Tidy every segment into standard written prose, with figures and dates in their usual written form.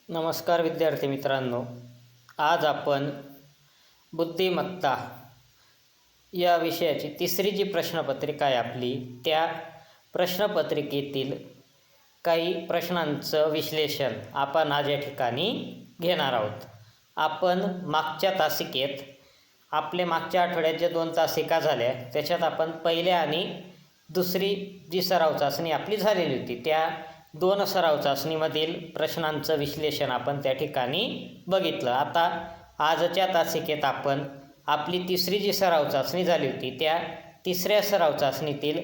नमस्कार विद्यार्थी मित्रांनो, आज आपण बुद्धिमत्ता या विषयाची तिसरी जी प्रश्नपत्रिका आहे आपली, त्या प्रश्नपत्रिकेतील काही प्रश्नांचं विश्लेषण आपण आज या ठिकाणी घेणार आहोत. आपण मागच्या तासिकेत मागच्या आठवड्यात ज्या 2 तासिका झाल्या त्याच्यात आपण पहिल्या आणि दुसरी जी सराव चाचणी आपली झालेली होती त्या 2 सराव चाचणीमधील प्रश्नांचं विश्लेषण आपण त्या ठिकाणी बघितलं. आता आजच्या तासिकेत आपण आपली तिसरी जी सराव चाचणी झाली होती त्या तिसऱ्या सराव चाचणीतील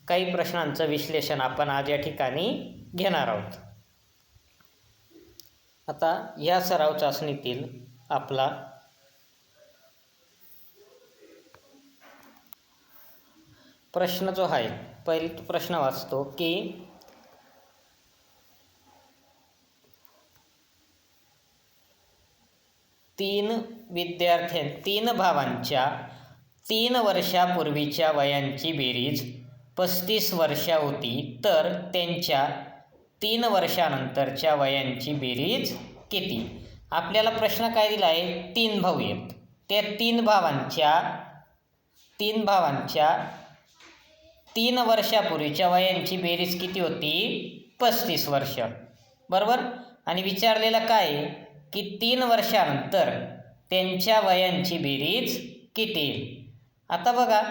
काही प्रश्नांचं विश्लेषण आपण आज या ठिकाणी घेणार आहोत. आता या सराव चाचणीतील आपला प्रश्न जो आहे, पहिला प्रश्न वाचतो की 3 भावांच्या 3 वर्षापूर्वीच्या वयांची बेरीज 35 वर्षा होती, तर त्यांच्या 3 वर्षानंतरच्या वयांची बेरीज किती? आपल्याला प्रश्न काय दिला आहे? 3 भाऊ आहेत. त्या 3 भावांच्या 3 वर्षापूर्वीच्या वयांची बेरीज किती होती? 35 वर्ष, बरोबर. आणि विचारलेलं काय की 3 वर्षानंतर त्यांच्या वयांची बेरीज किती? आता बघा,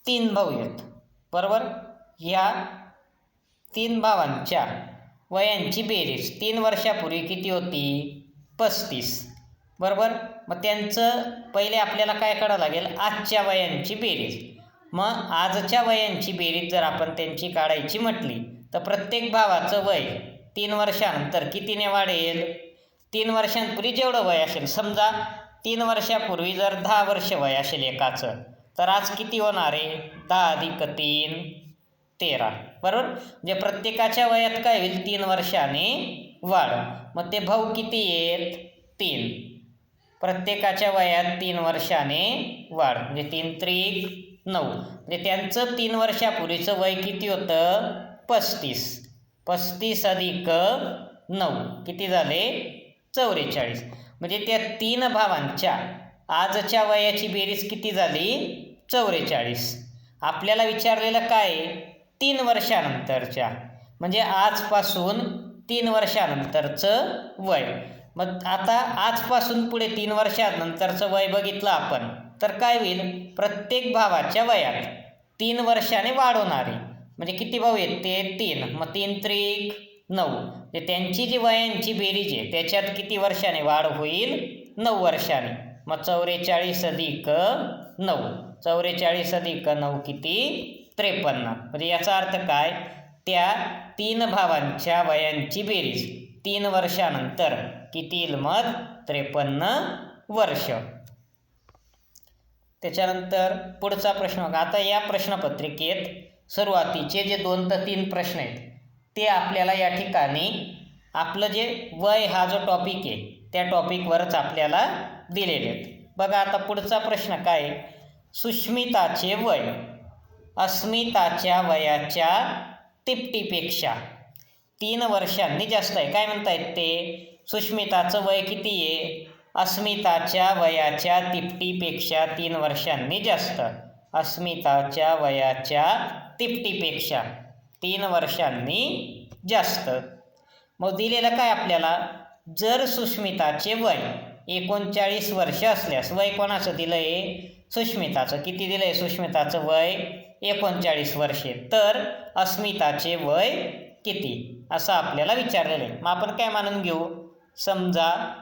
3 भाऊ आहेत, बरोबर. ह्या 3 भावांच्या वयांची बेरीज 3 वर्षापूर्वी किती होती? 35, बरोबर. मग त्यांचं पहिले आपल्याला काय करावं लागेल? आजच्या वयांची बेरीज. मग आजच्या वयांची बेरीज जर आपण त्यांची काढायची म्हटली तर प्रत्येक भावाचं वय 3 वर्षानंतर कितीने वाढेल? 3 वर्षांपूर्वी जेवढं वय असेल, समजा 3 वर्षापूर्वी जर 10 वर्ष वय असेल एकाचं, तर आज किती होणार आहे? 10 + 3 = 13, बरोबर. म्हणजे प्रत्येकाच्या वयात काय होईल? 3 वर्षाने वाढ. मग ते भाऊ किती आहेत? 3. प्रत्येकाच्या वयात 3 वर्षाने वाढ, म्हणजे 3 × 3 = 9. म्हणजे त्यांचं 3 वर्षापूर्वीचं वय किती होतं? 35. 35 + 9 किती झाले? 44. म्हणजे त्या 3 भावांच्या आजच्या वयाची बेरीज किती झाली? 44. आपल्याला विचारलेलं काय? 3 वर्षानंतरच्या, म्हणजे आजपासून 3 वर्षानंतरचं वय. मग आता आजपासून पुढे 3 वर्षानंतरचं वय बघितलं आपण तर काय होईल? प्रत्येक भावाच्या वयात 3 वर्षाने वाढ होणारी. म्हणजे किती भाऊ आहेत ते? 3. मग 3 × 3 = 9. म्हणजे त्यांची जी वयांची बेरीज आहे त्याच्यात किती वर्षाने वाढ होईल? 9 वर्षाने. मग 44 + 9. 44 + 9 किती? 53. म्हणजे याचा अर्थ काय? त्या 3 भावांच्या वयांची बेरीज 3 वर्षानंतर किती येईल? मग 53 वर्ष. त्याच्यानंतर पुढचा प्रश्न बघा. आता या प्रश्नपत्रिकेत सुरुवातीचे जे 2 ते 3 प्रश्न आहेत ते आपल्याला या ठिकाणी आपलं जे वय हा जो टॉपिक आहे त्या टॉपिकवरच आपल्याला दिलेले आहेत. बघा, आता पुढचा प्रश्न काय? सुष्मिताचे वय अस्मिताच्या वयाच्या तिपटीपेक्षा 3 वर्षांनी जास्त आहे. काय म्हणतायत ते? सुष्मिताचं वय किती आहे? अस्मिताच्या वयाच्या तिपटीपेक्षा 3 वर्षांनी जास्त. अस्मिताच्या वयाच्या तिपटीपेक्षा 3 वर्षांनी जास्त. मग दिलेलं काय आपल्याला? जर सुष्मिताचे वय 39 वर्ष असल्यास, वय कोणाचं दिलं आहे? सुष्मिताचं. किती दिलं आहे? सुष्मिताचं वय 39 वर्षे. तर अस्मिताचे वय किती असं आपल्याला विचारलेलं आहे. मग आपण काय मानून घेऊ? समजा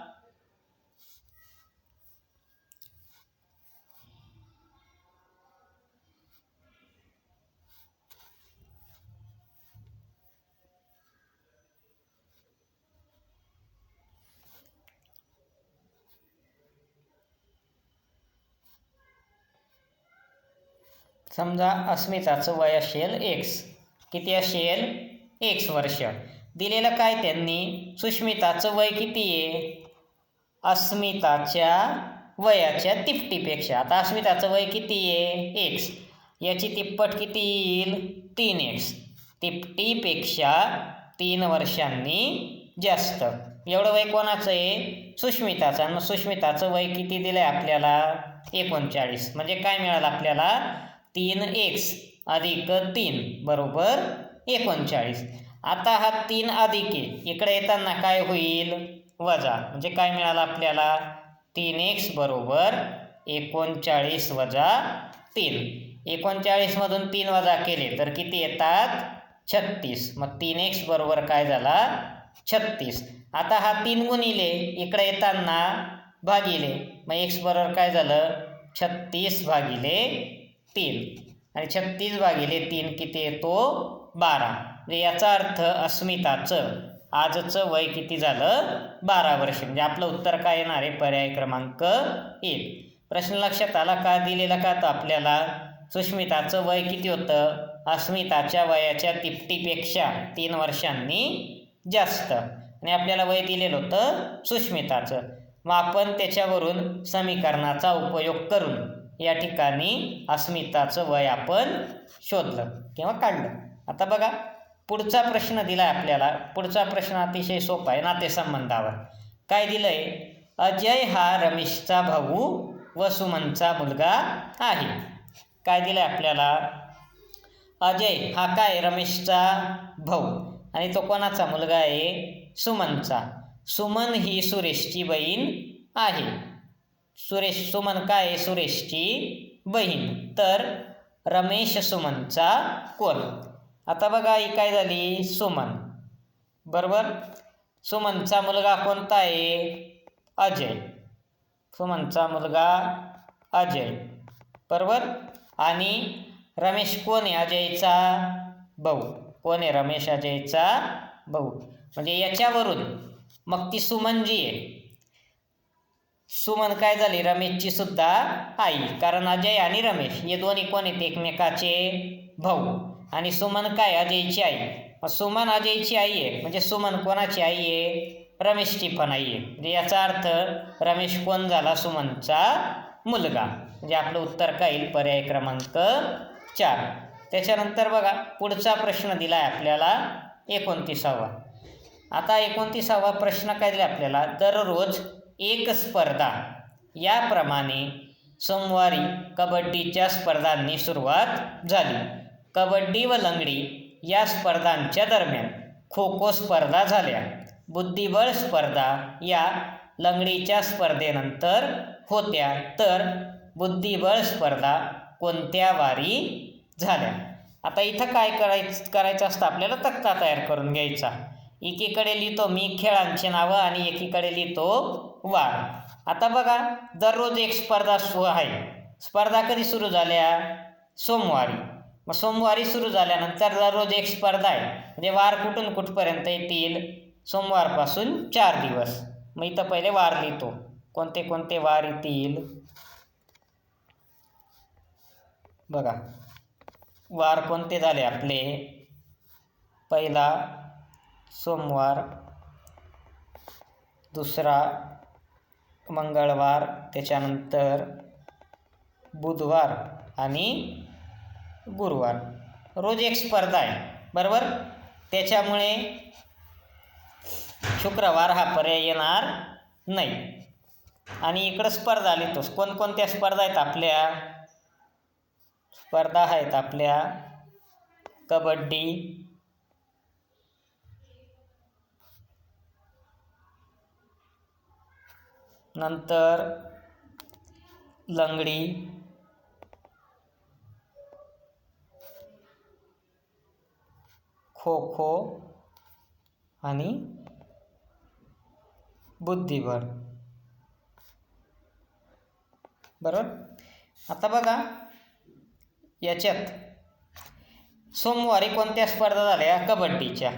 अस्मिताचं वय असेल x. किती असेल? x वर्ष. दिलेलं काय त्यांनी? सुष्मिताचं वय किती आहे? अस्मिताच्या वयाच्या तिपटीपेक्षा. आता अस्मिताचं वय किती आहे? x. याची तिप्पट किती येईल? 3x. तिपटीपेक्षा 3 वर्षांनी जास्त. एवढं वय कोणाचं आहे? सुष्मिताचं. आणि मग सुष्मिताचं वय किती दिलं आहे आपल्याला? 39. म्हणजे काय मिळालं आपल्याला? 3x अधिक 3 बरोबर 39. आता हा 3 अधिक आहे, इकडे येताना काय होईल? वजा. म्हणजे काय मिळालं आपल्याला? 3x बरोबर 39 वजा 3. 39 मधून 3 वजा केले तर किती येतात? 36. मग 3x बरोबर काय झाला? 36. आता हा 3 गुणिले इकडे येताना भागिले, मग x बरोबर काय झालं? 36 भागिले 3. आणि 36 भागिले 3 किती येतो? 12. म्हणजे याचा अर्थ अस्मिताचं आजचं वय किती झालं? 12 वर्ष. म्हणजे आपलं उत्तर काय येणार आहे? पर्याय क्रमांक 1. प्रश्न लक्षात आला का? दिलेला का तर आपल्याला सुष्मिताचं वय किती होतं? अस्मिताच्या वयाच्या तिपटीपेक्षा 3 वर्षांनी जास्त. आणि आपल्याला वय दिलेलं होतं सुष्मिताचं. मग आपण त्याच्यावरून समीकरणाचा उपयोग करून या ठिकाणी अस्मिताचं वय आपण शोधलं किंवा काढलं. आता बघा पुढचा प्रश्न दिला आहे आपल्याला. पुढचा प्रश्न अतिशय सोपा आहे, नातेसंबंधावर. काय दिलं आहे? अजय हा रमेशचा भाऊ व सुमनचा मुलगा आहे. काय दिलं आहे आपल्याला? अजय हा काय? रमेशचा भाऊ. आणि तो कोणाचा मुलगा आहे? सुमनचा. सुमन ही सुरेशची बहीण आहे. सुमन काय आहे? सुरेशची बहीण. तर रमेश सुमनचा कोण? आता बघा ही काय झाली? सुमन बरोबर. सुमनचा मुलगा कोणता आहे? अजय. सुमनचा मुलगा अजय बरोबर. आणि रमेश कोण आहे? अजयचा भाऊ. कोण आहे? रमेश अजयचा भाऊ. म्हणजे याच्यावरून मग ती सुमन जी आहे, सुमन काय झाली? रमेशची सुद्धा आई. कारण अजय आणि रमेश हे दोन्ही कोण आहेत? एकमेकाचे भाऊ. आणि सुमन काय? अजयची आई. मग सुमन अजयची आई आहे म्हणजे सुमन कोणाची आई आहे? रमेशची पण आई आहे. म्हणजे याचा अर्थ रमेश कोण झाला? सुमनचा मुलगा. म्हणजे आपलं उत्तर काय येईल? पर्याय क्रमांक 4. त्याच्यानंतर बघा पुढचा प्रश्न दिला आहे आपल्याला 29वा. आता 29वा प्रश्न काय दिला आपल्याला? दररोज एक स्पर्धा याप्रमाणे सोमवारी कबड्डीच्या स्पर्धांनी सुरुवात झाली. कबड्डी व लंगडी या स्पर्धांच्या दरम्यान खो खो स्पर्धा झाल्या. बुद्धिबळ स्पर्धा या लंगडीच्या स्पर्धेनंतर होत्या. तर बुद्धिबळ स्पर्धा कोणत्या वारी झाल्या? आता इथं काय करायचं असतं आपल्याला? तक्ता तयार करून घ्यायचा. एकीकडे लिहितो मी खेळांची नावं आणि एकीकडे लिहितो वार. आता बघा दररोज एक स्पर्धा आहे. स्पर्धा कधी सुरू झाल्या? सोमवारी. मग सोमवारी सुरू झाल्यानंतर दररोज एक स्पर्धा आहे. म्हणजे वार कुठून कुठपर्यंत येतील? सोमवारपासून 4 दिवस. मग इथं पहिले वार लिहितो. कोणते कोणते वार येतील बघा. वार कोणते झाले आपले? पहिला सोमवार, दुसरा मंगळवार, त्याच्यानंतर बुधवार आणि गुरुवार. रोज एक स्पर्धा आहे बरोबर. त्याच्यामुळे शुक्रवार हा पर्याय येणार नाही. आणि इकडं स्पर्धा लिहितोस. कोणकोणत्या स्पर्धा आहेत आपल्या? स्पर्धा आहेत आपल्या कबड्डी, नंतर लंगडी, खो खो आणि बुद्धिबळ बरोबर. आता बघा याच्यात सोमवारी कोणत्या स्पर्धा झाल्या? कबड्डीच्या.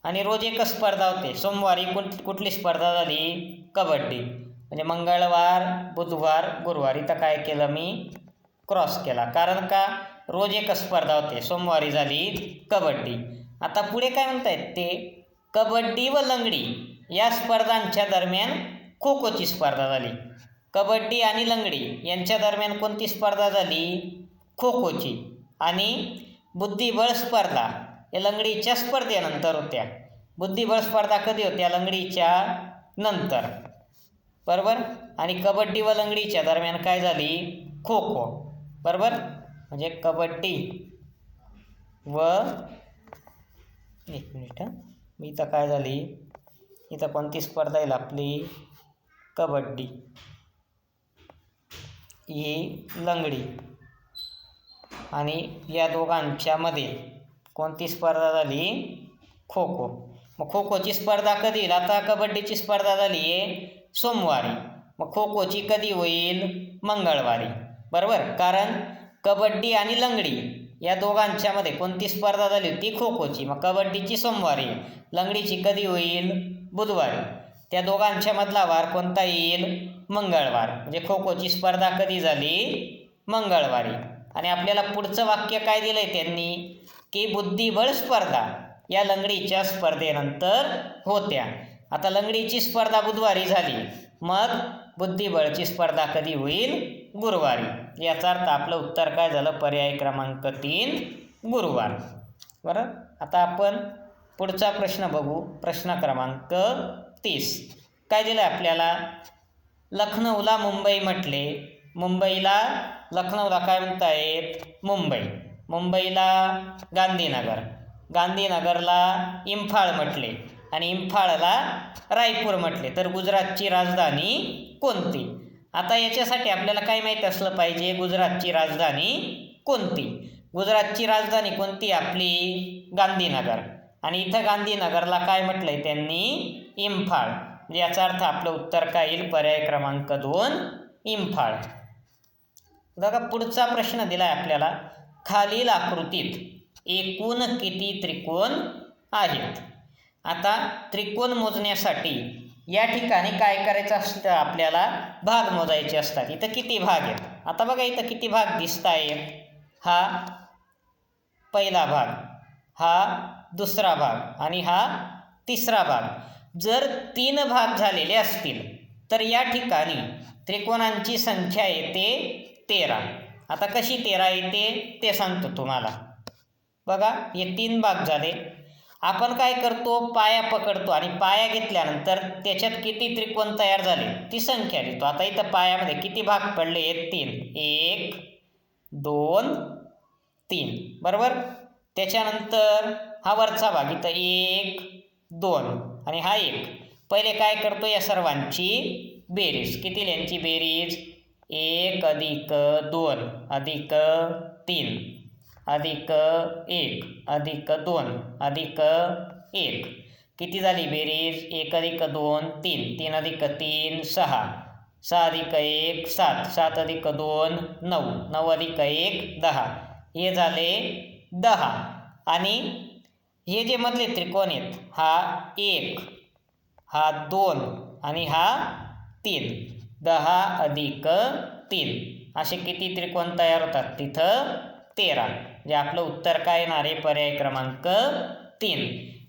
आणि रोज एकच स्पर्धा होते. सोमवारी कुठली स्पर्धा झाली? कबड्डी. म्हणजे मंगळवार, बुधवार, गुरुवार. इथं काय केलं मी? क्रॉस केला. कारण का? रोज एकच स्पर्धा होते. सोमवारी झाली कबड्डी. आता पुढे काय म्हणतायत ते? कबड्डी व लंगडी या स्पर्धांच्या दरम्यान खो खोची स्पर्धा झाली. कबड्डी आणि लंगडी यांच्या दरम्यान कोणती स्पर्धा झाली? खो खोची. आणि बुद्धिबळ स्पर्धा या लंगडीच्या स्पर्धेनंतर होत्या. बुद्धिबळ स्पर्धा कधी होत्या? लंगडीच्या नंतर, बरोबर. आणि कबड्डी व लंगडीच्या दरम्यान काय झाली? खो खो, बरोबर. म्हणजे कबड्डी व एक मिनिट मी इथं काय झाली, इथं कोणती स्पर्धा येईल आपली? कबड्डी, ही लंगडी, आणि या दोघांच्या मध्ये कोणती स्पर्धा झाली? खो खो. मग खो खोची स्पर्धा कधी येईल? आता कबड्डीची स्पर्धा झाली आहे सोमवारी, मग खो खोची कधी होईल? मंगळवारी, बरोबर. कारण कबड्डी आणि लंगडी या दोघांच्या मध्ये कोणती स्पर्धा झाली होती? खो खोची. मग कबड्डीची सोमवारी, लंगडीची कधी होईल? बुधवारी. त्या दोघांच्या मधला वार कोणता येईल? मंगळवार. म्हणजे खो खोची स्पर्धा कधी झाली? मंगळवारी. आणि आपल्याला पुढचं वाक्य काय दिलंय त्यांनी? की बुद्धिबळ स्पर्धा या लंगडीच्या स्पर्धेनंतर होत्या. आता लंगडीची स्पर्धा बुधवारी झाली, मग बुद्धिबळची स्पर्धा कधी होईल? गुरुवारी. याचा अर्थ आपलं उत्तर काय झालं? पर्याय क्रमांक 3 गुरुवार, बरं. आता आपण पुढचा प्रश्न बघू. प्रश्न क्रमांक 30 काय दिलं आपल्याला? लखनौला मुंबई म्हटले. मुंबईला, लखनौला काय म्हणतायत? मुंबई. मुंबईला गांधीनगर, गांधीनगरला इम्फाळ म्हटले, आणि इम्फाळला रायपूर म्हटले. तर गुजरातची राजधानी कोणती? आता याच्यासाठी आपल्याला काय माहीत असलं पाहिजे? गुजरातची राजधानी कोणती? गुजरातची राजधानी कोणती आपली? गांधीनगर. आणि इथं गांधीनगरला काय म्हटलंय त्यांनी? इम्फाळ. याचा अर्थ आपलं उत्तर काय येईल? पर्याय क्रमांक 2 इम्फाळ. बघा पुढचा प्रश्न दिलाय आपल्याला. खालील आकृतीत एकूण किती त्रिकोण आहेत? आता त्रिकोण मोजण्यासाठी या ठिकाणी काय करायचं असतं? आपल्याला भाग मोजायचे असतात. इथं किती भाग आहेत? आता बघा इथं किती भाग दिसत आहेत. हा पहिला भाग, हा दुसरा भाग, आणि हा तिसरा भाग. जर 3 भाग झालेले असतील तर या ठिकाणी त्रिकोणांची संख्या येते 13. आता कशी 13 येते ते सांगतो तुम्हाला. बघा हे 3 भाग झाले. आपण काय करतो? पाया पकडतो, आणि पाया घेतल्यानंतर त्याच्यात किती त्रिकोण तयार झाले ती संख्या लिहितो. आता इथं पायामध्ये किती भाग पडले? 3. 1 2 3, बरोबर. त्याच्यानंतर हा वरचा भाग, इथं 1 2 आणि हा 1. पहिले काय करतो? या सर्वांची बेरीज. किती यांची बेरीज? 1 अधिक 2 अधिक 3 अधिक 1 अधिक 2 अधिक 1. किती झाली बेरीज? 1 अधिक 2 3, 3 अधिक 3 6, 6 अधिक 1 7, 7 अधिक 2 9, 9 अधिक 1 10. हे झाले 10. आणि हे जे मधले त्रिकोण आहेत, हा 1, हा 2 आणि हा 3, 10 अधिक 3 असे किती त्रिकोण तयार होतात? तिथं 13. म्हणजे आपलं उत्तर काय येणार आहे? पर्याय क्रमांक 3.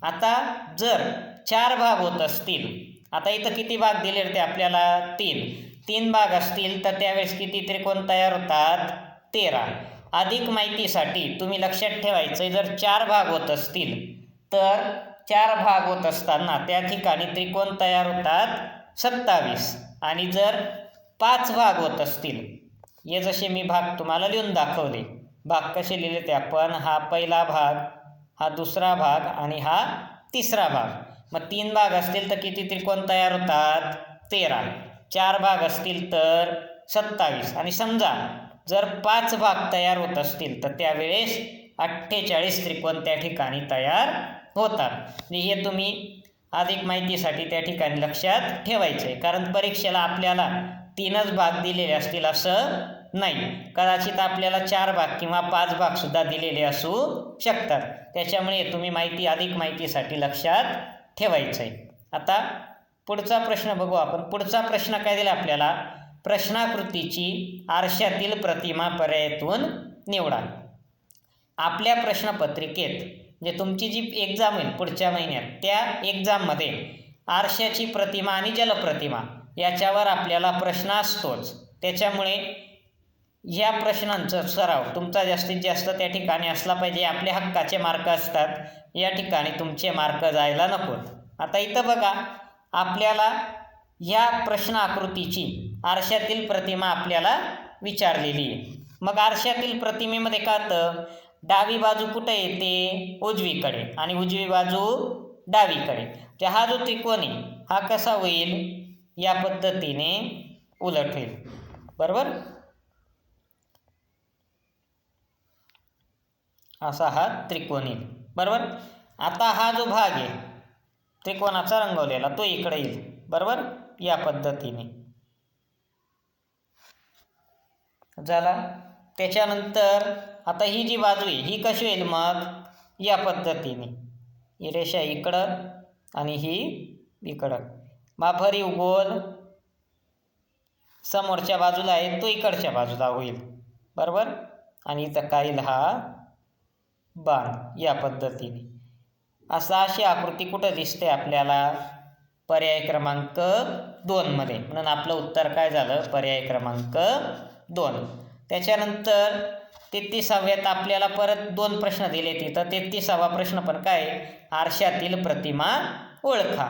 आता जर 4 भाग होत असतील, आता इथं किती भाग दिले होते आपल्याला? 3 भाग असतील तर त्यावेळेस किती त्रिकोण तयार होतात? 13. अधिक माहितीसाठी तुम्ही लक्षात ठेवायचं, जर 4 भाग होत असतील तर 4 भाग होत असताना त्या ठिकाणी त्रिकोण तयार होतात 27. आणि जर 5 भाग होत असतील, हे जसे मी भाग तुम्हाला लिहून दाखवले. भाग कसे लिहिले ते आपण? हा पहिला भाग, हा दुसरा भाग आणि हा तिसरा भाग. मग 3 भाग असतील तर किती त्रिकोण तयार होतात? 13. 4 भाग असतील तर 27. आणि समजा जर 5 भाग तयार होत असतील तर त्यावेळेस 48 त्रिकोण त्या ठिकाणी तयार होतात. हे तुम्ही अधिक माहितीसाठी त्या ठिकाणी लक्षात ठेवायचं आहे. कारण परीक्षेला आपल्याला 3च भाग दिलेले असतील असं नाही. कदाचित आपल्याला 4 भाग किंवा 5 भाग सुद्धा दिलेले असू शकतात. त्याच्यामुळे तुम्ही अधिक माहितीसाठी लक्षात ठेवायचं आहे. आता पुढचा प्रश्न बघू आपण. पुढचा प्रश्न काय दिला आपल्याला? प्रश्नाकृतीची आरशातील प्रतिमा पर्यायातून निवडा. आपल्या प्रश्नपत्रिकेत म्हणजे तुमची जी एक्झाम होईल पुढच्या महिन्यात, त्या एक्झाममध्ये आरशाची प्रतिमा आणि जलप्रतिमा याच्यावर आपल्याला प्रश्न असतोच. त्याच्यामुळे ह्या प्रश्नांचा सराव तुमचा जास्तीत जास्त त्या ठिकाणी असला पाहिजे. आपले हक्काचे मार्क असतात, या ठिकाणी तुमचे मार्क जायला नकोत. आता इथं बघा, आपल्याला ह्या प्रश्न आकृतीची आरशातील प्रतिमा आपल्याला विचारलेली आहे. मग आरशातील प्रतिमेमध्ये काय होतं, डावी बाजू कुठे येते, उजवीकडे, आणि उजवी बाजू डावीकडे. तर हा जो त्रिकोण आहे हा कसा होईल, या पद्धतीने उलट होईल. बरोबर, असा हा त्रिकोण येईल. बरोबर, आता हा जो भाग आहे त्रिकोणाचा रंगवलेला तो इकडे येईल. बरोबर, या पद्धतीने झाला. त्याच्यानंतर आता ही जी बाजू आहे ही कशी होईल, मग या पद्धतीने ही रेषा इकडं आणि ही इकडं. भरीव गोल समोरच्या बाजूला आहे तो इकडच्या बाजूला होईल. बरोबर, आणि इथं काय येईल, हा बाण या पद्धतीने. अशी आकृती कुठं दिसते आपल्याला, पर्याय क्रमांक 2 मध्ये. म्हणून आपलं उत्तर काय झालं, पर्याय क्रमांक 2. त्याच्यानंतर 33व्यात आपल्याला परत 2 प्रश्न दिले. तिथं 33वा प्रश्न पण काय, आरशातील प्रतिमा ओळखा.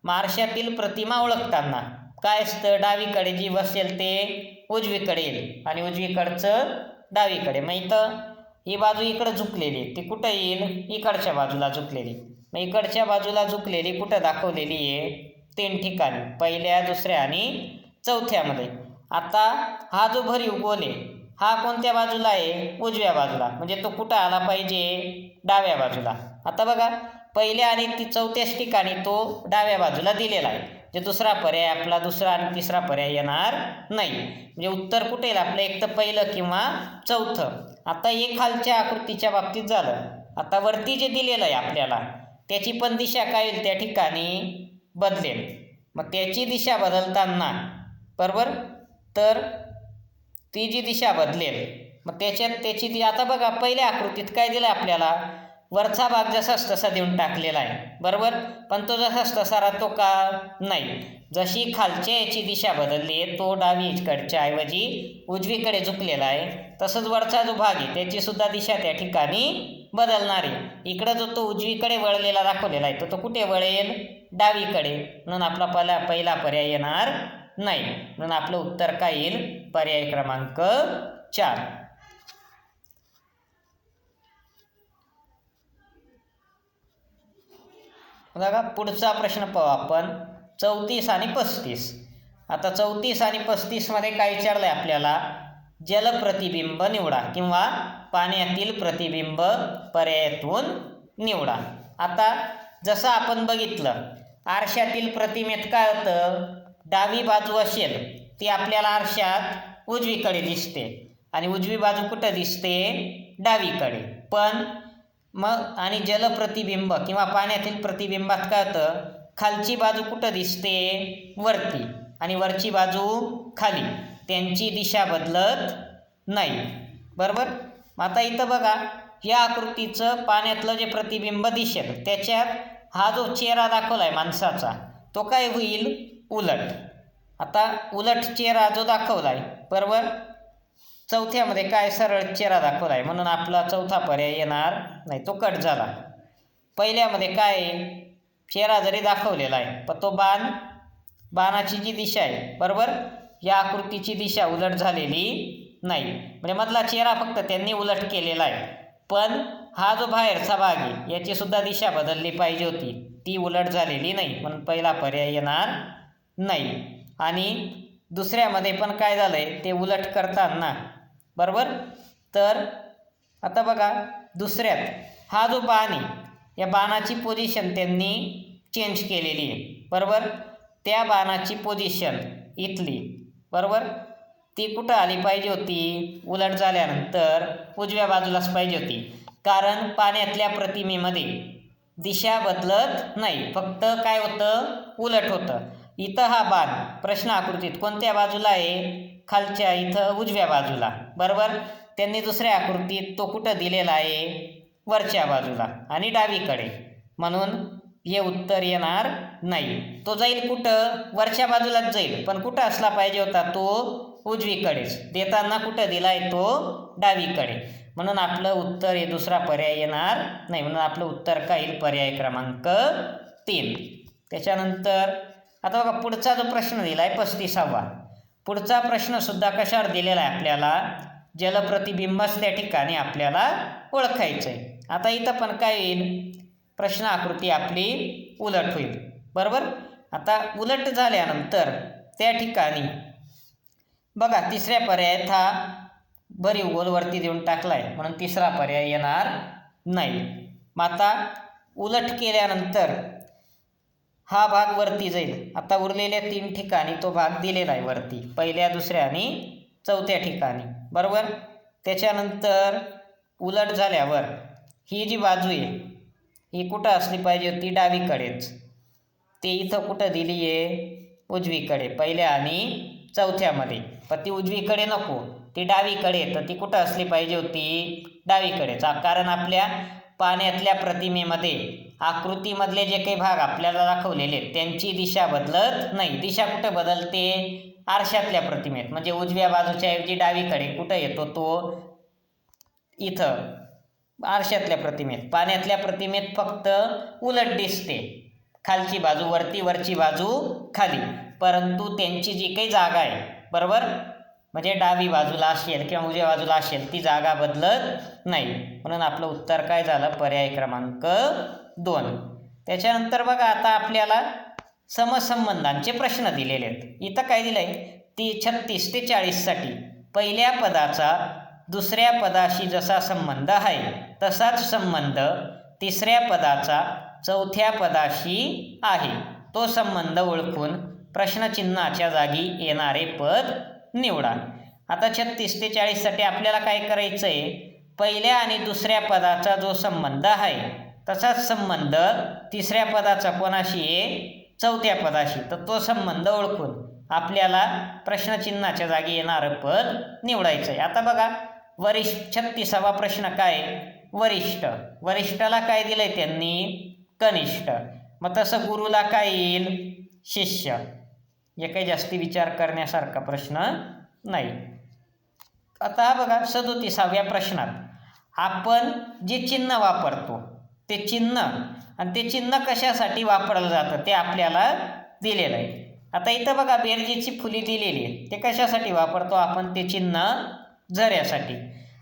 मग आरशातील प्रतिमा ओळखताना काय असतं, डावीकडे जी बसेल ते उजवीकडे येईल आणि उजवीकडचं डावीकडे. मग इथं ही बाजू इकडं झुकलेली, ती कुठं येईल, इकडच्या बाजूला झुकलेली. मग इकडच्या बाजूला झुकलेली कुठं दाखवलेली आहे, 3 ठिकाणी, पहिल्या, दुसऱ्या आणि चौथ्यामध्ये. आता हा जो भरीव गोल आहे हा कोणत्या बाजूला आहे, उजव्या बाजूला. म्हणजे तो कुठं आला पाहिजे, डाव्या बाजूला. आता बघा, पहिल्या आणि चौथ्याच ठिकाणी तो डाव्या बाजूला दिलेला आहे. जे दुसरा पर्याय आपला, दुसरा आणि तिसरा पर्याय येणार नाही. म्हणजे उत्तर कुठे येईल आपलं, एक तर पहिलं किंवा चौथं. आता हे खालच्या आकृतीच्या बाबतीत झालं. आता वरती जे दिलेलं आहे आपल्याला त्याची पण दिशा काय होईल, त्या ठिकाणी बदलेल. मग त्याची दिशा बदलताना, बरोबर, तर ती जी दिशा बदलेल मग त्याची आता बघा, पहिल्या आकृतीत काय दिलं आपल्याला, वरचा भाग जसाच तसा देऊन टाकलेला आहे. बरोबर, पण तो जसाच तसा राहतो का, नाही. जशी खालच्या याची दिशा बदलली आहे, तो डावीकडच्या ऐवजी उजवीकडे झुकलेला आहे, तसंच वरचा जो भाग आहे त्याची सुद्धा दिशा त्या ठिकाणी बदलणार आहे. इकडं जो तो उजवीकडे वळलेला दाखवलेला आहे तो कुठे वळेल, डावीकडे. म्हणून आपला पहिला पर्याय येणार नाही. म्हणून आपलं उत्तर काय येईल, पर्याय क्रमांक 4. बघा, पुढचा प्रश्न पाहू आपण, 34 आणि 35. आता 34 आणि 35 मध्ये काय विचारलंय आपल्याला, जलप्रतिबिंब निवडा किंवा पाण्यातील प्रतिबिंब पर्यायातून निवडा. आता जसं आपण बघितलं, आरशातील प्रतिमेत काय होतं, डावी बाजू असेल ती आपल्याला आरशात उजवीकडे दिसते आणि उजवी बाजू कुठं दिसते, डावीकडे. पण मग आणि जलप्रतिबिंब किंवा पाण्यातील प्रतिबिंबात काय होतं, खालची बाजू कुठं दिसते, वरती, आणि वरची बाजू खाली. त्यांची दिशा बदलत नाही. बरोबर, आता इथं बघा, या आकृतीचं पाण्यातलं जे प्रतिबिंब दिसेल त्याच्यात हा जो चेहरा दाखवला आहे माणसाचा तो काय होईल, उलट. आता उलट चेहरा जो दाखवला आहे, बरोबर, चौथ्यामध्ये काय सरळ चेहरा दाखवला आहे, म्हणून आपला चौथा पर्याय येणार नाही, तो कट झाला. पहिल्यामध्ये काय चेहरा जरी दाखवलेला आहे पण तो बाणाची जी दिशा आहे, बरोबर, या आकृतीची दिशा उलट झालेली नाही. म्हणजे मधला चेहरा फक्त त्यांनी उलट केलेला आहे, पण हा जो बाहेरचा भाग आहे याची सुद्धा दिशा बदलली पाहिजे होती, ती उलट झालेली नाही. म्हणून पहिला पर्याय येणार नाही. आणि दुसऱ्यामध्ये पण काय झालं आहे, ते उलट करताना, बरोबर, तर आता बघा दुसऱ्यात हा जो बाण आहे या बाणाची पोझिशन त्यांनी चेंज केलेली आहे. बरोबर, त्या बाणाची पोझिशन इथली, बरोबर, ती कुठं आली पाहिजे होती, उलट झाल्यानंतर उजव्या बाजूलाच पाहिजे होती. कारण पाण्यातल्या प्रतिमेमध्ये दिशा बदलत नाही, फक्त काय होतं, उलट होतं. इथं हा बाण प्रश्न आकृतीत कोणत्या बाजूला आहे, खालच्या इथं उजव्या बाजूला. बरोबर, त्यांनी दुसऱ्या आकृतीत तो कुठं दिलेला आहे, वरच्या बाजूला आणि डावीकडे. म्हणून हे उत्तर येणार नाही. तो जाईल कुठं? वरच्या बाजूलाच जाईल, पण कुठं असला पाहिजे होता तो? उजवीकडेच. देताना कुठं दिलाय तो? डावीकडे. म्हणून आपलं उत्तर हे दुसरा पर्याय येणार नाही. म्हणून आपलं उत्तर काय येईल? पर्याय क्रमांक 3. त्याच्यानंतर आता बघा पुढचा जो प्रश्न दिला आहे 35वा. पुढचा प्रश्नसुद्धा कशावर दिलेला आहे आपल्याला? जलप्रतिबिंबच त्या ठिकाणी आपल्याला ओळखायचं आहे. आता इथं पण काय येईल? प्रश्न आकृती आपली उलट होईल. बरोबर. आता उलट झाल्यानंतर त्या ठिकाणी बघा तिसऱ्या पर्यायात हा भरीव गोलवरती देऊन टाकला आहे, म्हणून तिसरा पर्याय येणार नाही. मग आता उलट केल्यानंतर हा भाग वरती जाईल. आता उरलेल्या 3 ठिकाणी तो भाग दिलेला आहे वरती, पहिल्या, दुसऱ्या आणि चौथ्या ठिकाणी. बरोबर. त्याच्यानंतर उलट झाल्यावर ही जी बाजू आहे ही कुठं असली पाहिजे होती? डावीकडेच. ते इथं कुठं दिली आहे? उजवीकडे, पहिल्या आणि चौथ्यामध्ये. पण ती उजवीकडे नको, ती डावीकडे. तर ती कुठं असली पाहिजे होती? डावीकडेच. कारण आपल्या पाण्यातल्या प्रतिमेमध्ये आकृतीमधले जे काही भाग आपल्याला दाखवलेले आहेत त्यांची दिशा बदलत नाही. दिशा कुठं बदलते? आरशातल्या प्रतिमेत. म्हणजे उजव्या बाजूच्या ऐवजी डावीकडे कुठं येतो तो? इथं आरशातल्या प्रतिमेत. पाण्यातल्या प्रतिमेत फक्त उलट दिसते, खालची बाजू वरती, वरची बाजू खाली. परंतु त्यांची जी काही जागा आहे, बरोबर, म्हणजे डावी बाजूला असेल किंवा उजव्या बाजूला असेल, ती जागा बदलत नाही. म्हणून आपलं उत्तर काय झालं? पर्याय क्रमांक 2. त्याच्यानंतर बघा आता आपल्याला समसंबंधांचे प्रश्न दिलेले आहेत. इथं काय दिलं आहे? 36 ते 40साठी पहिल्या पदाचा दुसऱ्या पदाशी जसा संबंध आहे तसाच संबंध तिसऱ्या पदाचा चौथ्या पदाशी आहे. तो संबंध ओळखून प्रश्नचिन्हाच्या जागी येणारे पद निवडा. आता 36 ते 40साठी आपल्याला काय करायचं आहे? पहिल्या आणि दुसऱ्या पदाचा जो संबंध आहे तसाच संबंध तिसऱ्या पदाचा कोणाशी आहे? चौथ्या पदाशी. तर तो संबंध ओळखून आपल्याला प्रश्नचिन्हाच्या जागी येणारं पद निवडायचं आहे. आता बघा 36वा प्रश्न काय? वरिष्ठ. वरिष्ठाला काय दिलंय त्यांनी? कनिष्ठ. मग तसं गुरुला काय येईल? शिष्य. हे काही जास्ती विचार करण्यासारखा प्रश्न नाही. आता हा बघा 37व्या प्रश्नात आपण जे चिन्ह वापरतो ते चिन्ह आणि ते चिन्ह कशासाठी वापरलं जातं ते आपल्याला दिलेलं आहे. आता इथं बघा बेरजेची फुली दिलेली आहे, ते कशासाठी वापरतो आपण? ते चिन्ह झऱ्यासाठी.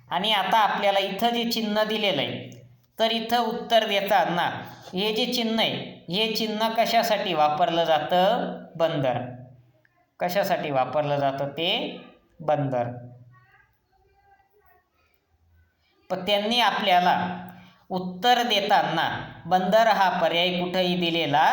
आणि आता आपल्याला इथं जे चिन्ह दिलेलं आहे तर इथं उत्तर देताना हे जे चिन्ह आहे हे चिन्ह कशासाठी वापरलं जातं? बंदर. कशासाठी वापरलं जातं ते? बंदर. पण त्यांनी आपल्याला उत्तर देताना बंदर हा पर्याय कुठेही दिलेला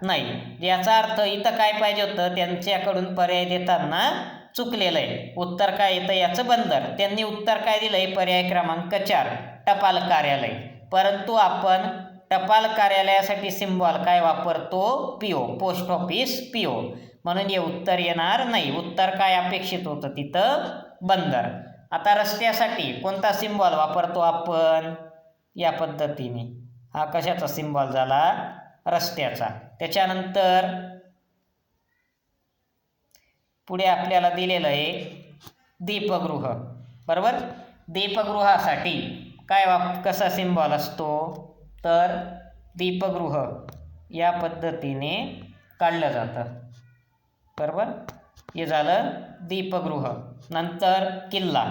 नाही. याचा अर्थ इथं काय पाहिजे होतं? त्यांच्याकडून पर्याय देताना चुकलेलं आहे. उत्तर काय येतं याचं? बंदर. त्यांनी उत्तर काय दिलं आहे? पर्याय क्रमांक 4 टपाल कार्यालय. परंतु आपण टपाल कार्यालयासाठी सिम्बॉल काय वापरतो? PO, post office PO. म्हणून हे उत्तर येणार नाही. उत्तर काय अपेक्षित होतं तिथं? बंदर. आता रस्त्यासाठी कोणता सिम्बॉल वापरतो आपण? या पद्धतीने. हा कशाचा सिम्बॉल झाला? रस्त्याचा. त्याच्यानंतर पुढे आपल्याला दिलेलं आहे दीपगृह. बरोबर. दीपगृहासाठी काय कसा सिम्बॉल असतो? तर दीपगृह या पद्धतीने काढलं जातं. बरोबर. हे झालं दीपगृह. नंतर किल्ला.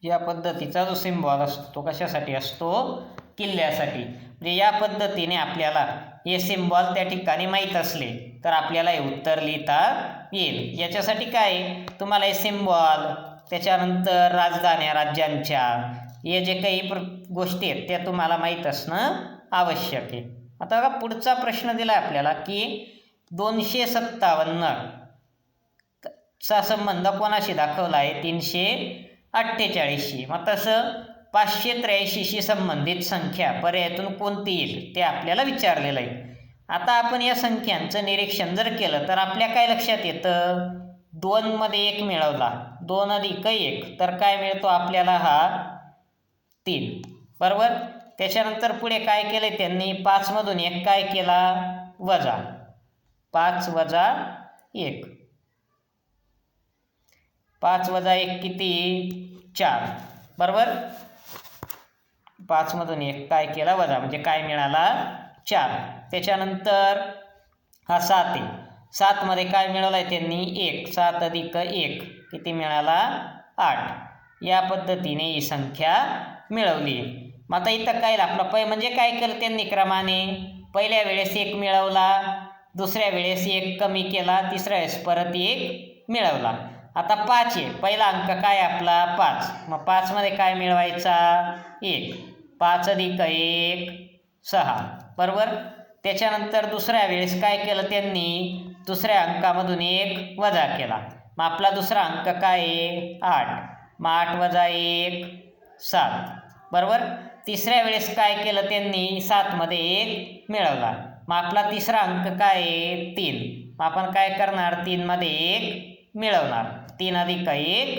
या पद्धतीचा जो सिम्बॉल असतो तो कशासाठी असतो? किल्ल्यासाठी. म्हणजे या पद्धतीने आपल्याला हे सिम्बॉल त्या ठिकाणी माहीत असले तर आपल्याला हे उत्तर लिहिता येईल. याच्यासाठी काय? तुम्हाला हे सिम्बॉल, त्याच्यानंतर राजधान्या राज्यांच्या, हे जे काही गोष्टी आहेत त्या तुम्हाला माहीत असणं आवश्यक आहे. आता बघा पुढचा प्रश्न दिला आपल्याला की 257 चा संबंध कोणाशी दाखवला आहे? 348शी. मग तसं 583शी संबंधित संख्या पर्यायातून कोणती येईल ते आपल्याला विचारलेलं आहे. आता आपण या संख्यांचं निरीक्षण जर केलं तर आपल्या काय लक्षात येतं, 2 मध्ये 1 मिळवला, 2 अधिक 1 तर काय मिळतो आपल्याला हा 3, बरोबर. त्याच्यानंतर पुढे काय केलं त्यांनी, 5 मधून 1 काय केला वजा, 5 वजा 1, 5 वजा 1 किती 4, बरोबर. 5 मधून 1 काय केला वजा, म्हणजे काय मिळाला 4. त्याच्यानंतर हा 7 आहे, 7 मध्ये काय मिळवलं आहे त्यांनी 1, 7 अधिक 1 किती मिळाला 8. या पद्धतीने ही संख्या मिळवली. मग आता इथं काय आपलं म्हणजे काय केलं त्यांनी क्रमाने, पहिल्या वेळेस 1 मिळवला, दुसऱ्या वेळेस 1 कमी केला, तिसऱ्या वेळेस परत 1 मिळवला. आता 5 आहे, पहिला अंक काय आपला 5, मग 5 मध्ये काय मिळवायचा 1, 5 अधिक 1 6, बरोबर. त्याच्यानंतर दुसऱ्या वेळेस काय केलं त्यांनी, दुसऱ्या अंकामधून 1 वजा केला, मग आपला दुसरा अंक काय आहे 8, मग 8 वजा 1 7, बरोबर. तिसऱ्या वेळेस काय केलं त्यांनी, 7 मध्ये 1 मिळवला, मग आपला तिसरा अंक काय आहे 3, मग आपण काय करणार 3 मध्ये 1 मिळवणार, 3 अधिक 1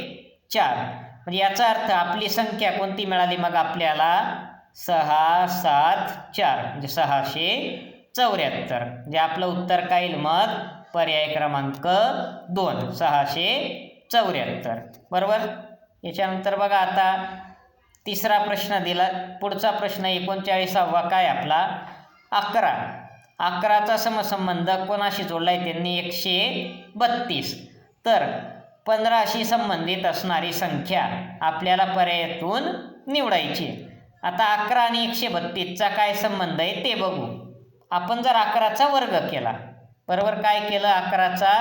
4. म्हणजे याचा अर्थ आपली संख्या कोणती मिळाली मग आपल्याला 6 7 4, म्हणजे 674. म्हणजे आपलं उत्तर काय येईल मग, पर्याय क्रमांक 2 674, बरोबर. याच्यानंतर बघा आता तिसरा प्रश्न दिला, पुढचा प्रश्न 39वा काय आपला 11. 11चा समसंबंध कोणाशी जोडलाय त्यांनी 132. तर 15शी संबंधित असणारी संख्या आपल्याला पर्यायातून निवडायची. आता 11 आणि 132चा काय संबंध आहे ते बघू. आपण जर 11चा वर्ग केला, बरोबर, काय केलं 11चा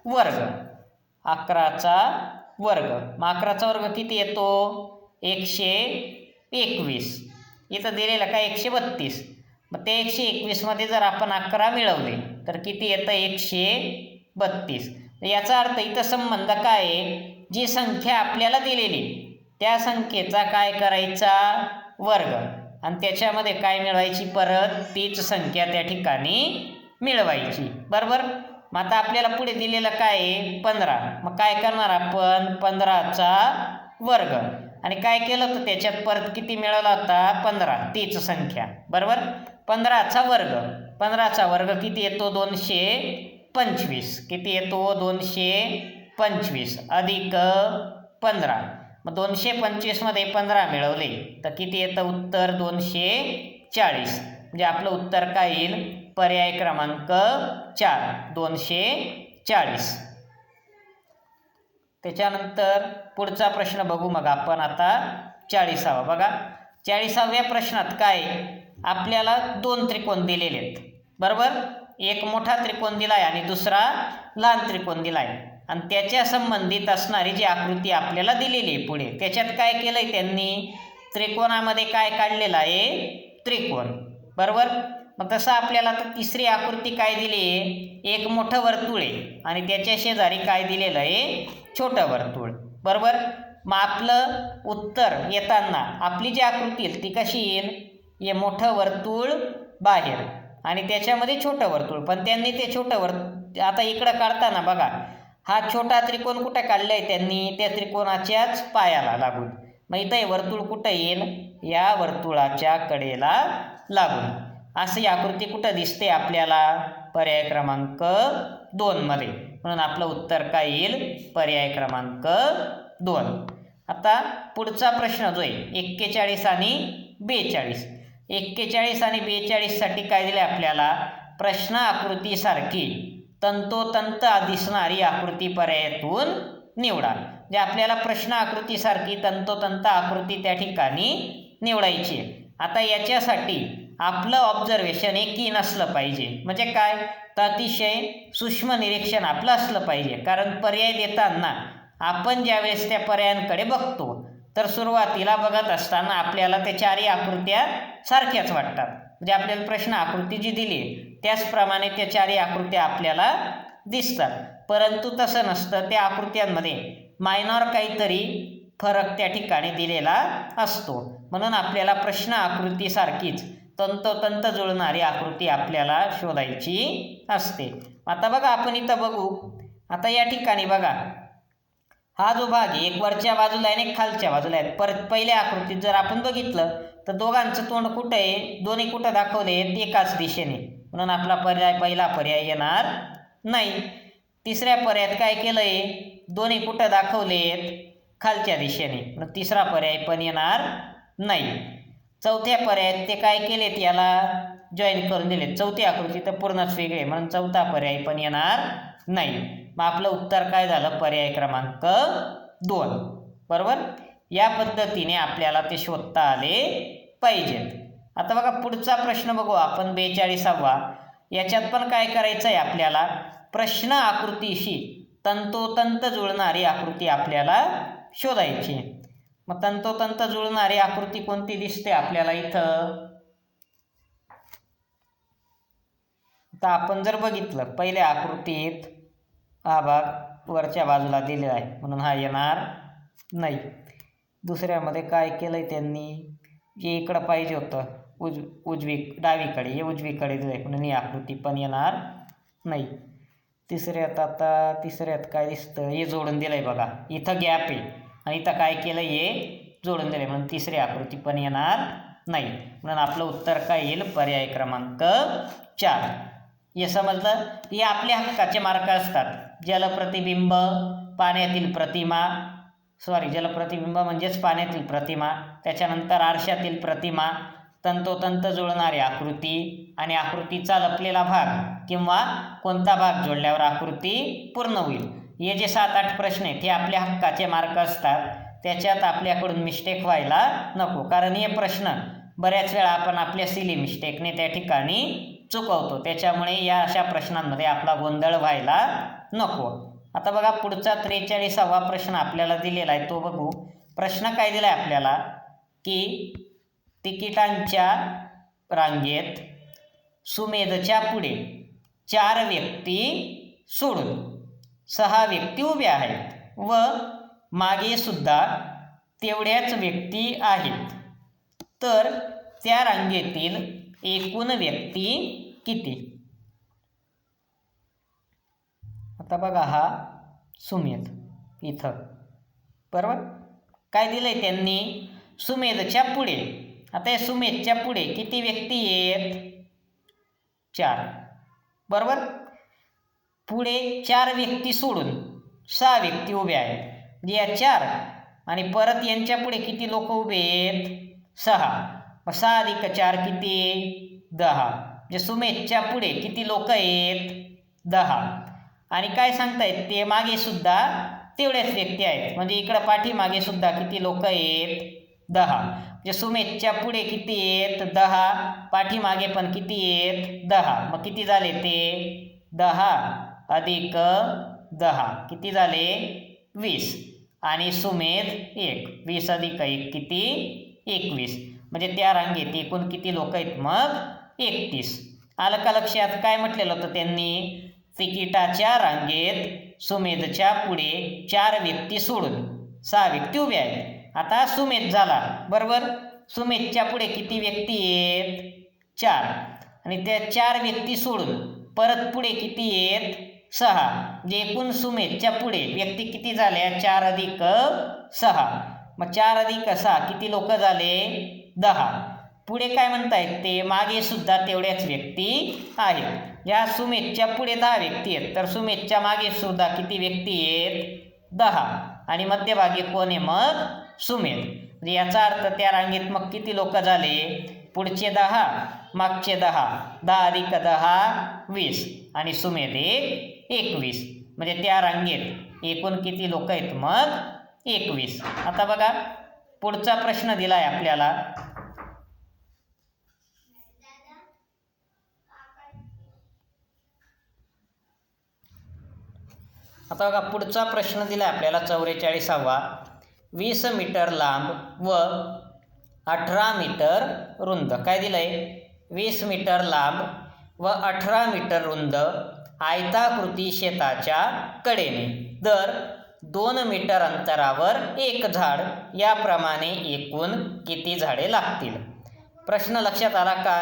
वर्ग, 11चा वर्ग, मग 11चा वर्ग किती येतो 121. इथं दिलेलं काय 132, मग ते 121 मध्ये जर आपण 11 मिळवले तर किती येतं 132. याचा अर्थ इथं संबंध काय आहे, जी संख्या आपल्याला दिलेली त्या संख्येचा काय करायचा वर्ग, आणि त्याच्यामध्ये काय मिळवायची परत तीच संख्या त्या ठिकाणी मिळवायची, बरोबर. मग आता आपल्याला पुढे दिलेलं काय आहे 15, मग काय करणार आपण 15चा वर्ग, आणि काय केलं तर त्याच्यात परत किती मिळवला होता 15, तीच संख्या, बरोबर. 15चा वर्ग, 15चा वर्ग किती येतो 225, किती येतो 225 अधिक 15, मग 225 मध्ये 15 मिळवले तर किती येतं उत्तर 240. म्हणजे आपलं उत्तर काय येईल पर्याय क्रमांक 4 240. त्याच्यानंतर पुढचा प्रश्न बघू मग आपण आता 40वा. बघा 40व्या प्रश्नात काय आपल्याला 2 त्रिकोण दिलेले आहेत, बरोबर. एक मोठा त्रिकोण दिलाय आणि दुसरा लहान त्रिकोण दिलाय, आणि त्याच्या संबंधित असणारी जी आकृती आपल्याला दिलेली आहे पुढे, त्याच्यात काय केलंय त्यांनी त्रिकोणामध्ये काय काढलेलं आहे त्रिकोण, बरोबर. मग तसं आपल्याला तर तिसरी आकृती काय दिली आहे, एक मोठं वर्तुळ आहे आणि त्याच्या शेजारी काय दिलेलं आहे छोटं वर्तुळ, बरोबर. मग आपलं उत्तर येताना आपली जी आकृती येईल ती कशी येईल, हे मोठं वर्तुळ बाहेर आणि त्याच्यामध्ये छोटं वर्तुळ, पण त्यांनी ते छोटं वर्तुळ आता इकडं काढताना बघा हा छोटा त्रिकोण कुठे काढलाय त्यांनी, त्या त्रिकोणाच्याच पायाला लागून. मग इथं हे वर्तुळ कुठं येईल, या वर्तुळाच्या कडेला लागून. अशी आकृती कुठं दिसते आपल्याला पर्याय क्रमांक 2 मध्ये, म्हणून आपलं उत्तर काय येईल पर्याय क्रमांक 2. आता पुढचा प्रश्न जो आहे 41 आणि 42. 41 आणि 42 साठी काय दिले आपल्याला, प्रश्न आकृतीसारखी तंतोतंत दिसणारी आकृती पर्यायातून निवडा. जे आपल्याला प्रश्न आकृतीसारखी तंतोतंत आकृती त्या ठिकाणी निवडायची. आता याच्यासाठी आपलं ऑब्झर्वेशन हे कीन असलं पाहिजे, म्हणजे काय तर अतिशय सूक्ष्म निरीक्षण आपलं असलं पाहिजे. कारण पर्याय देताना आपण ज्यावेळेस त्या पर्यायांकडे बघतो तर सुरुवातीला बघत असताना आपल्याला त्या चारही आकृत्या सारख्याच वाटतात, म्हणजे आपल्याला प्रश्न आकृती जी दिली त्याचप्रमाणे त्या चारही आकृत्या आपल्याला दिसतात, परंतु तसं नसतं. त्या आकृत्यांमध्ये मायनॉर काहीतरी फरक त्या ठिकाणी दिलेला असतो, म्हणून आपल्याला प्रश्न आकृतीसारखीच तंतोतंत जुळणारी आकृती आपल्याला शोधायची असते. आता बघा आपण इथं बघू. आता या ठिकाणी बघा, हा जो भाग आहे एक वरच्या बाजूला आहे आणि एक खालच्या बाजूला आहे. परत पहिल्या आकृतीत जर आपण बघितलं तर दोघांचं तोंड कुठं आहे, दोन्ही कुठं दाखवले, एकाच दिशेने, म्हणून आपला पहिला पर्याय येणार नाही. तिसऱ्या पर्यायात काय केलंय, दोन्ही कुठं दाखवलेत, खालच्या दिशेने, म्हणून तिसरा पर्याय पण येणार नाही. चौथ्या पर्यायात ते काय केलेत, याला जॉईन करून दिलेत. चौथी आकृती तर पूर्णच वेगळी आहे, म्हणून चौथा पर्याय पण येणार नाही. मग आपलं उत्तर काय झालं, पर्याय क्रमांक 2. बरोबर. या पद्धतीने आपल्याला ते शोधता आले पाहिजेत. आता बघा पुढचा प्रश्न बघू आपण, 42वा. याच्यात पण काय करायचं आहे आपल्याला, प्रश्न आकृतीशी तंतोतंत जुळणारी आकृती आपल्याला शोधायची. मग तंतोतंत जुळणारी आकृती कोणती दिसते आपल्याला इथं. आता आपण जर बघितलं पहिल्या आकृतीत हा भाग वरच्या बाजूला दिलेला आहे, म्हणून हा येणार नाही. दुसऱ्यामध्ये काय केलंय त्यांनी, जे इकडं पाहिजे होतं डावीकडे, हे उजवीकडे दिलंय, म्हणून ही आकृती पण येणार नाही. तिसऱ्यात काय दिसतं, हे जोडून दिलंय बघा, इथं गॅप आहे आणि इथं काय केलं, हे जोडून दिलंय, म्हणून तिसरी आकृती पण येणार नाही. म्हणून आपलं उत्तर काय येईल, पर्याय क्रमांक 4. हे समजलं. हे आपल्या हक्काचे मार्क असतात. जलप्रतिबिंब, पाण्यातील प्रतिमा, जलप्रतिबिंब म्हणजेच पाण्यातील प्रतिमा, त्याच्यानंतर आरशातील प्रतिमा, तंतोतंत जुळणारी आकृती आणि आकृतीचा लपलेला भाग किंवा कोणता भाग जोडल्यावर आकृती पूर्ण होईल. हे जे 7-8 प्रश्न आहेत हे आपल्या हक्काचे मार्क असतात. त्याच्यात आपल्याकडून मिस्टेक व्हायला नको, कारण हे प्रश्न बऱ्याच वेळा आपण आपल्या सिली मिस्टेकने त्या ठिकाणी चुकवतो. त्याच्यामुळे या अशा प्रश्नांमध्ये आपला गोंधळ व्हायला नको. आता बघा पुढचा 43वा प्रश्न आपल्याला दिलेला आहे, तो बघू. प्रश्न काय दिला आहे आपल्याला, की तिकिटांच्या रांगेत सुमेधच्या पुढे 4 व्यक्ती सोडून 6 व्यक्ती उभ्या आहेत व मागे सुद्धा तेवढ्याच व्यक्ती आहेत, तर त्या रांगेतील एकूण व्यक्ती किती. आता बघा हा सुमेध इथं, बरोबर. काय दिलंय त्यांनी, सुमेधच्या पुढे. आता या सुमेधच्या पुढे किती व्यक्ती आहेत, 4, बरोबर. पुढे 4 व्यक्ती सोडून 6 व्यक्ती उभ्या आहेत, म्हणजे या 4 आणि परत यांच्या पुढे किती लोक उभे आहेत, 6. मग 6 अधिक 4 किती, 10. म्हणजे सुमेधच्या पुढे किती लोक आहेत, 10. आणि काय सांगतायत, ते मागे सुद्धा तेवढ्याच व्यक्ती आहेत, म्हणजे इकडं पाठीमागे सुद्धा किती लोक आहेत, 10. म्हणजे सुमेधच्या पुढे किती आहेत, 10. पाठीमागे पण किती आहेत, 10. मग किती झाले ते, 10 अधिक 10 किती झाले, 20. आणि सुमेध 1, 20 अधिक 1 किती, 21. म्हणजे त्या रांगेत एकूण किती लोक आहेत, मग 31. आलं का लक्षात. काय म्हटलेलं होतं त्यांनी, तिकिटाच्या रांगेत सुमेधच्या पुढे 4 व्यक्ती सोडून 6 व्यक्ती उभ्या आहेत. आता सुमेध झाला, बरोबर. सुमेधच्या पुढे किती व्यक्ती आहेत, 4. आणि त्या 4 व्यक्ती सोडून परत पुढे किती आहेत, 6. म्हणजे एकूण सुमेधच्या पुढे व्यक्ती किती झाल्या, 4 अधिक 6. मग 4 अधिक 6 किती लोक झाले, 10. पुढे काय म्हणतायत ते, मागे सुद्धा तेवढ्याच व्यक्ती आहेत. या सुमेधच्या पुढे 10 व्यक्ती आहेत, तर सुमेधच्या मागे सुद्धा किती व्यक्ती आहेत, 10. आणि मध्यभागी कोण आहे, मग सुमेध. म्हणजे याचा अर्थ त्या रांगेत मग किती लोक झाले, पुढचे 10 मागचे 10, 10 अधिक 10 20 आणि सुमेध 21. म्हणजे त्या रांगेत एकूण किती लोक आहेत, मग 21. आता बघा पुढचा प्रश्न दिला आहे आपल्याला, आता बघा पुढचा प्रश्न दिला आपल्याला 44वा. 20 मीटर लांब व 18 मीटर रुंद. काय दिलंय, 20 मीटर लांब व 18 मीटर रुंद आयताकृती शेताच्या कडेने दर 2 मीटर अंतरावर एक झाड, याप्रमाणे एकूण किती झाडे लागतील. प्रश्न लक्षात आला का?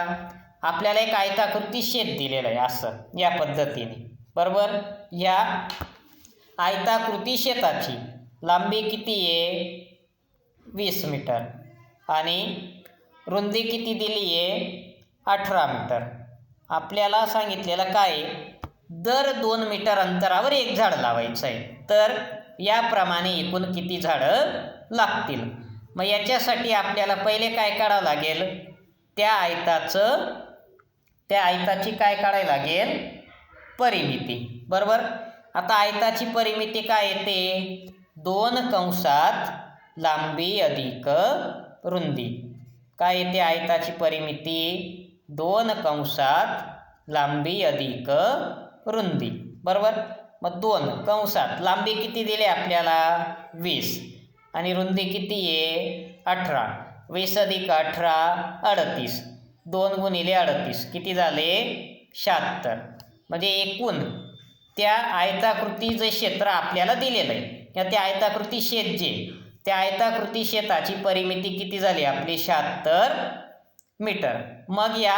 आपल्याला एक आयताकृती शेत दिलेलं आहे असं या पद्धतीने, बरोबर. या आयताकृती शेताची लांबी किती आहे? 20 मीटर आणि रुंदी किती दिली आहे? 18 मीटर. आपल्याला सांगितलेलं काय? दर 2 मीटर अंतरावर एक झाड लावायचं आहे. तर याप्रमाणे एकूण किती झाडं लागतील? मग याच्यासाठी आपल्याला पहिले काय काढावं लागेल? त्या आयताची काय काढायला लागेल? परिमिती, बरोबर. आता आयताची परिमिती काय येते? 2 कंसात लांबी अधिक रुंदी. काय येते आयताची परिमिती? 2 कंसात लांबी अधिक रुंदी, बरोबर. मग 2 कंसात लांबी किती दिली आपल्याला? 20 आणि रुंदी किती आहे? 18. 20 अधिक 18 38. 2 गुणिले 38 किती झाले? 76. म्हणजे एकूण त्या आयताकृतीचं क्षेत्र आपल्याला दिलेलं आहे. या त्या आयताकृती शेत त्या आयताकृती शेताची परिमिती किती झाली आपली? 76 मीटर. मग या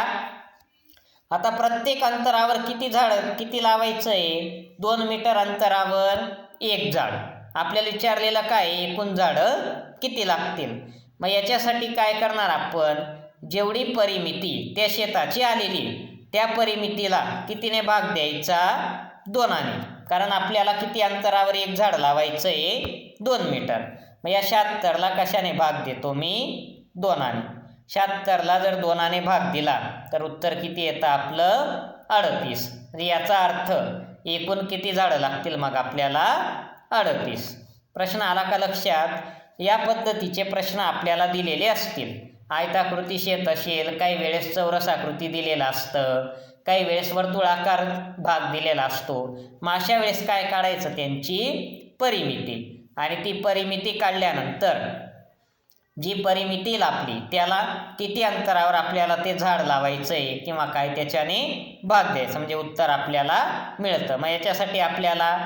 आता प्रत्येक अंतरावर किती लावायचं आहे? 2 मीटर अंतरावर एक झाड. आपल्याला विचारलेलं काय? एकूण झाडं किती लागतील? मग याच्यासाठी काय करणार आपण? जेवढी परिमिती त्या शेताची आलेली त्या परिमितीला कितीने भाग द्यायचा? 2ने. कारण आपल्याला किती अंतरावर एक झाड लावायचं आहे? 2 मीटर. मग या 76ला कशाने भाग देतो मी? 2ने. 76ला जर 2ने भाग दिला तर उत्तर किती येतं आपलं? 38. म्हणजे याचा अर्थ एकूण किती झाडं लागतील मग आपल्याला? 38. प्रश्न आला का लक्षात? या पद्धतीचे प्रश्न आपल्याला दिलेले असतील. आयताकृती शेत असेल, काही वेळेस चौरस आकृती दिलेला असतं, काही वेळेस वर्तुळाकार भाग दिलेला असतो. मग अशा वेळेस काय काढायचं? त्यांची परिमिती. आणि ती परिमिती काढल्यानंतर जी परिमिती लाभली त्याला किती अंतरावर आपल्याला ते झाड लावायचं आहे किंवा काय त्याच्याने भाग द्यायचं, म्हणजे उत्तर आपल्याला मिळतं. मग याच्यासाठी आपल्याला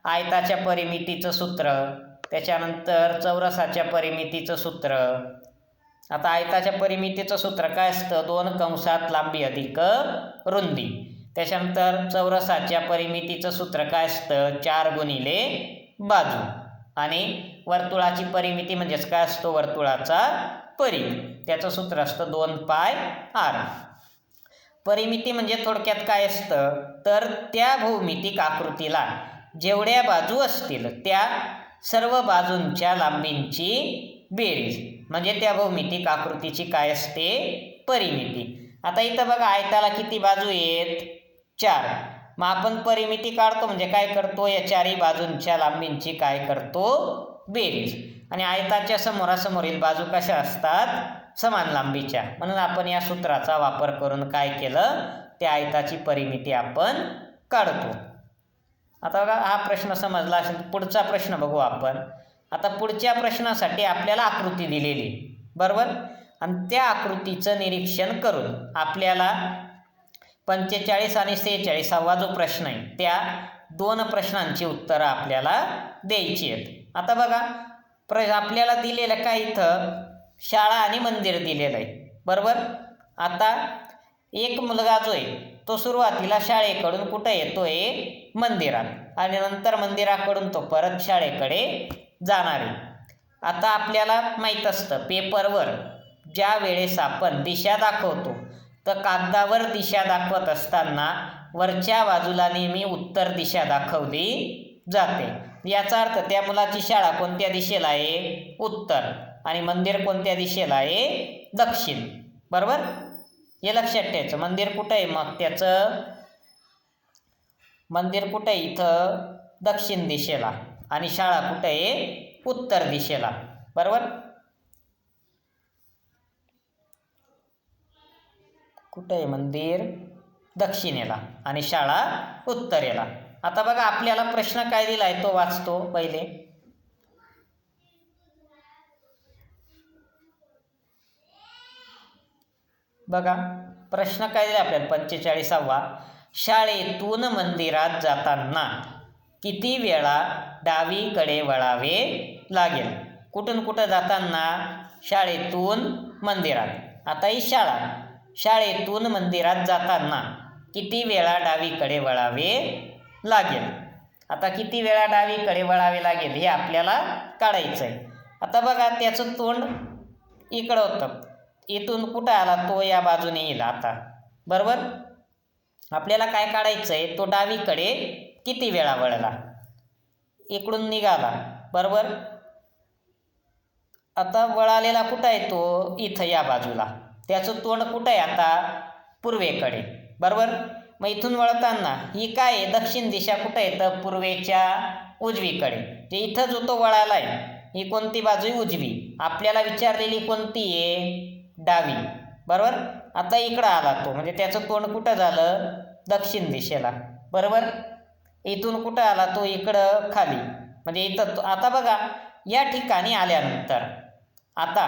आयताच्या परिमितीचं सूत्र, त्याच्यानंतर चौरसाच्या परिमितीचं सूत्र. आता आयताच्या परिमितीचं सूत्र काय असतं? 2 कंसात लांबी अधिक रुंदी. त्याच्यानंतर चौरसाच्या परिमितीचं सूत्र काय असतं? 4 गुणिले बाजू. आणि वर्तुळाची परिमिती म्हणजेच काय असतो? वर्तुळाचा परिघ. त्याचं सूत्र असतं 2πr. परिमिती म्हणजे थोडक्यात काय असतं? तर त्या भौमितिक आकृतीला जेवढ्या बाजू असतील त्या सर्व बाजूंच्या लांबींची बेरीज म्हणजे त्या भौमितिक आकृतीची काय असते? परिमिती. आता इथं बघा आयताला किती बाजू आहेत? 4. मग आपण परिमिती काढतो म्हणजे काय करतो? या चारही बाजूंच्या लांबींची काय करतो? बेरीज. आणि आयताच्या समोरासमोरील बाजू कशा असतात? समान लांबीच्या. म्हणून आपण या सूत्राचा वापर करून काय केलं? त्या आयताची परिमिती आपण काढतो. आता बघा हा प्रश्न समजला असेल. पुढचा प्रश्न बघू आपण. आता पुढच्या प्रश्नासाठी आपल्याला आकृती दिलेली, बरोबर. आणि त्या आकृतीचं निरीक्षण करून आपल्याला 45 आणि 46 जो प्रश्न आहे त्या 2 प्रश्नांची उत्तरं आपल्याला द्यायची आहेत. आता बघा आपल्याला दिलेलं काय? इथं शाळा आणि मंदिर दिलेलं आहे, बरोबर. आता एक मुलगा जो आहे तो सुरुवातीला शाळेकडून कुठं येतोय? मंदिरात. आणि नंतर मंदिराकडून तो परत शाळेकडे जाणार आहे. आता आपल्याला माहीत असतं पेपरवर ज्या वेळेस आपण दिशा दाखवतो तर कागदावर दिशा दाखवत असताना वरच्या बाजूला नेहमी उत्तर दिशा दाखवली जाते. याचा अर्थ त्या मुलाची शाळा कोणत्या दिशेला आहे? उत्तर. आणि मंदिर कोणत्या दिशेला आहे? दक्षिण, बरोबर. हे लक्षात ठेवायचं. मंदिर कुठं आहे? मग त्याचं मंदिर कुठं आहे? इथं दक्षिण दिशेला. आणि शाळा कुठं आहे? उत्तर दिशेला, बरोबर. कुठं आहे मंदिर? दक्षिणेला आणि शाळा उत्तरेला. आता बघा आपल्याला प्रश्न काय दिला आहे तो वाचतो पहिले. बघा प्रश्न काय दिला आपल्याला? 45वा. शाळेतून मंदिरात जाताना किती वेळा डावीकडे वळावे लागेल? कुठून कुठं जाताना? शाळेतून मंदिरात. आता ही शाळा, शाळेतून मंदिरात जाताना किती वेळा डावीकडे वळावे लागेल? आता किती वेळा डावीकडे वळावे लागेल हे आपल्याला काढायचं आहे. आता बघा त्याचं तोंड इकडं होतं, इथून कुठं आला तो या बाजूने येईल आता, बरोबर. आपल्याला काय काढायचं आहे, तो डावीकडे किती वेळा वळला, इकडून निघाला, बरोबर. आता वळालेला कुठं आहे तो, इथं या बाजूला. त्याचं तोंड कुठं आहे आता, पूर्वेकडे, बरोबर. मग इथून वळताना ही काय आहे, दक्षिण दिशा कुठं येतं, पूर्वेच्या उजवीकडे. जे इथं जो तो वळाला आहे ही कोणती बाजू आहे, उजवी. आपल्याला विचारलेली कोणती आहे, डावी, बरोबर. आता इकडं आला तो, म्हणजे त्याचं तोंड कुठं झालं, दक्षिण दिशेला, बरोबर. इथून कुठं आला तो, इकडं खाली, म्हणजे इथं. आता बघा या ठिकाणी आल्यानंतर आता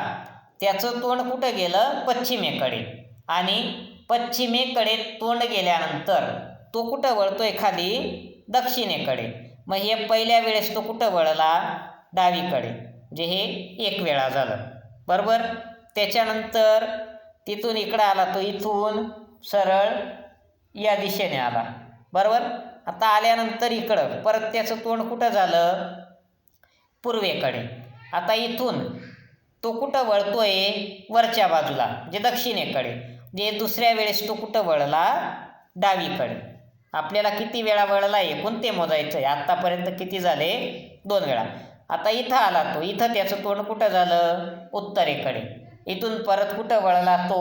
त्याचं तोंड कुठं गेलं, पश्चिमेकडे. आणि पश्चिमेकडे तोंड गेल्यानंतर तो कुठं वळतोय, खाली दक्षिणेकडे. मग हे पहिल्या वेळेस तो कुठं वळला, डावीकडे, म्हणजे हे एक वेळा झालं, बरोबर. त्याच्यानंतर तिथून इकडं आला तो, इथून सरळ या दिशेने आला, बरोबर. आता आल्यानंतर इकडं परत त्याचं तोंड कुठं झालं, पूर्वेकडे. आता इथून तो कुठं वळतोय, वरच्या बाजूला, म्हणजे दक्षिणेकडे. जे दुसऱ्या वेळेस तो कुठं वळला, डावीकडे. आपल्याला किती वेळा वळला एकूण ते मोजायचं आहे. आत्तापर्यंत किती झाले, 2 वेळा. आता इथं आला तो, इथं त्याचं तोंड कुठं झालं, उत्तरेकडे. इथून परत कुठं वळला तो,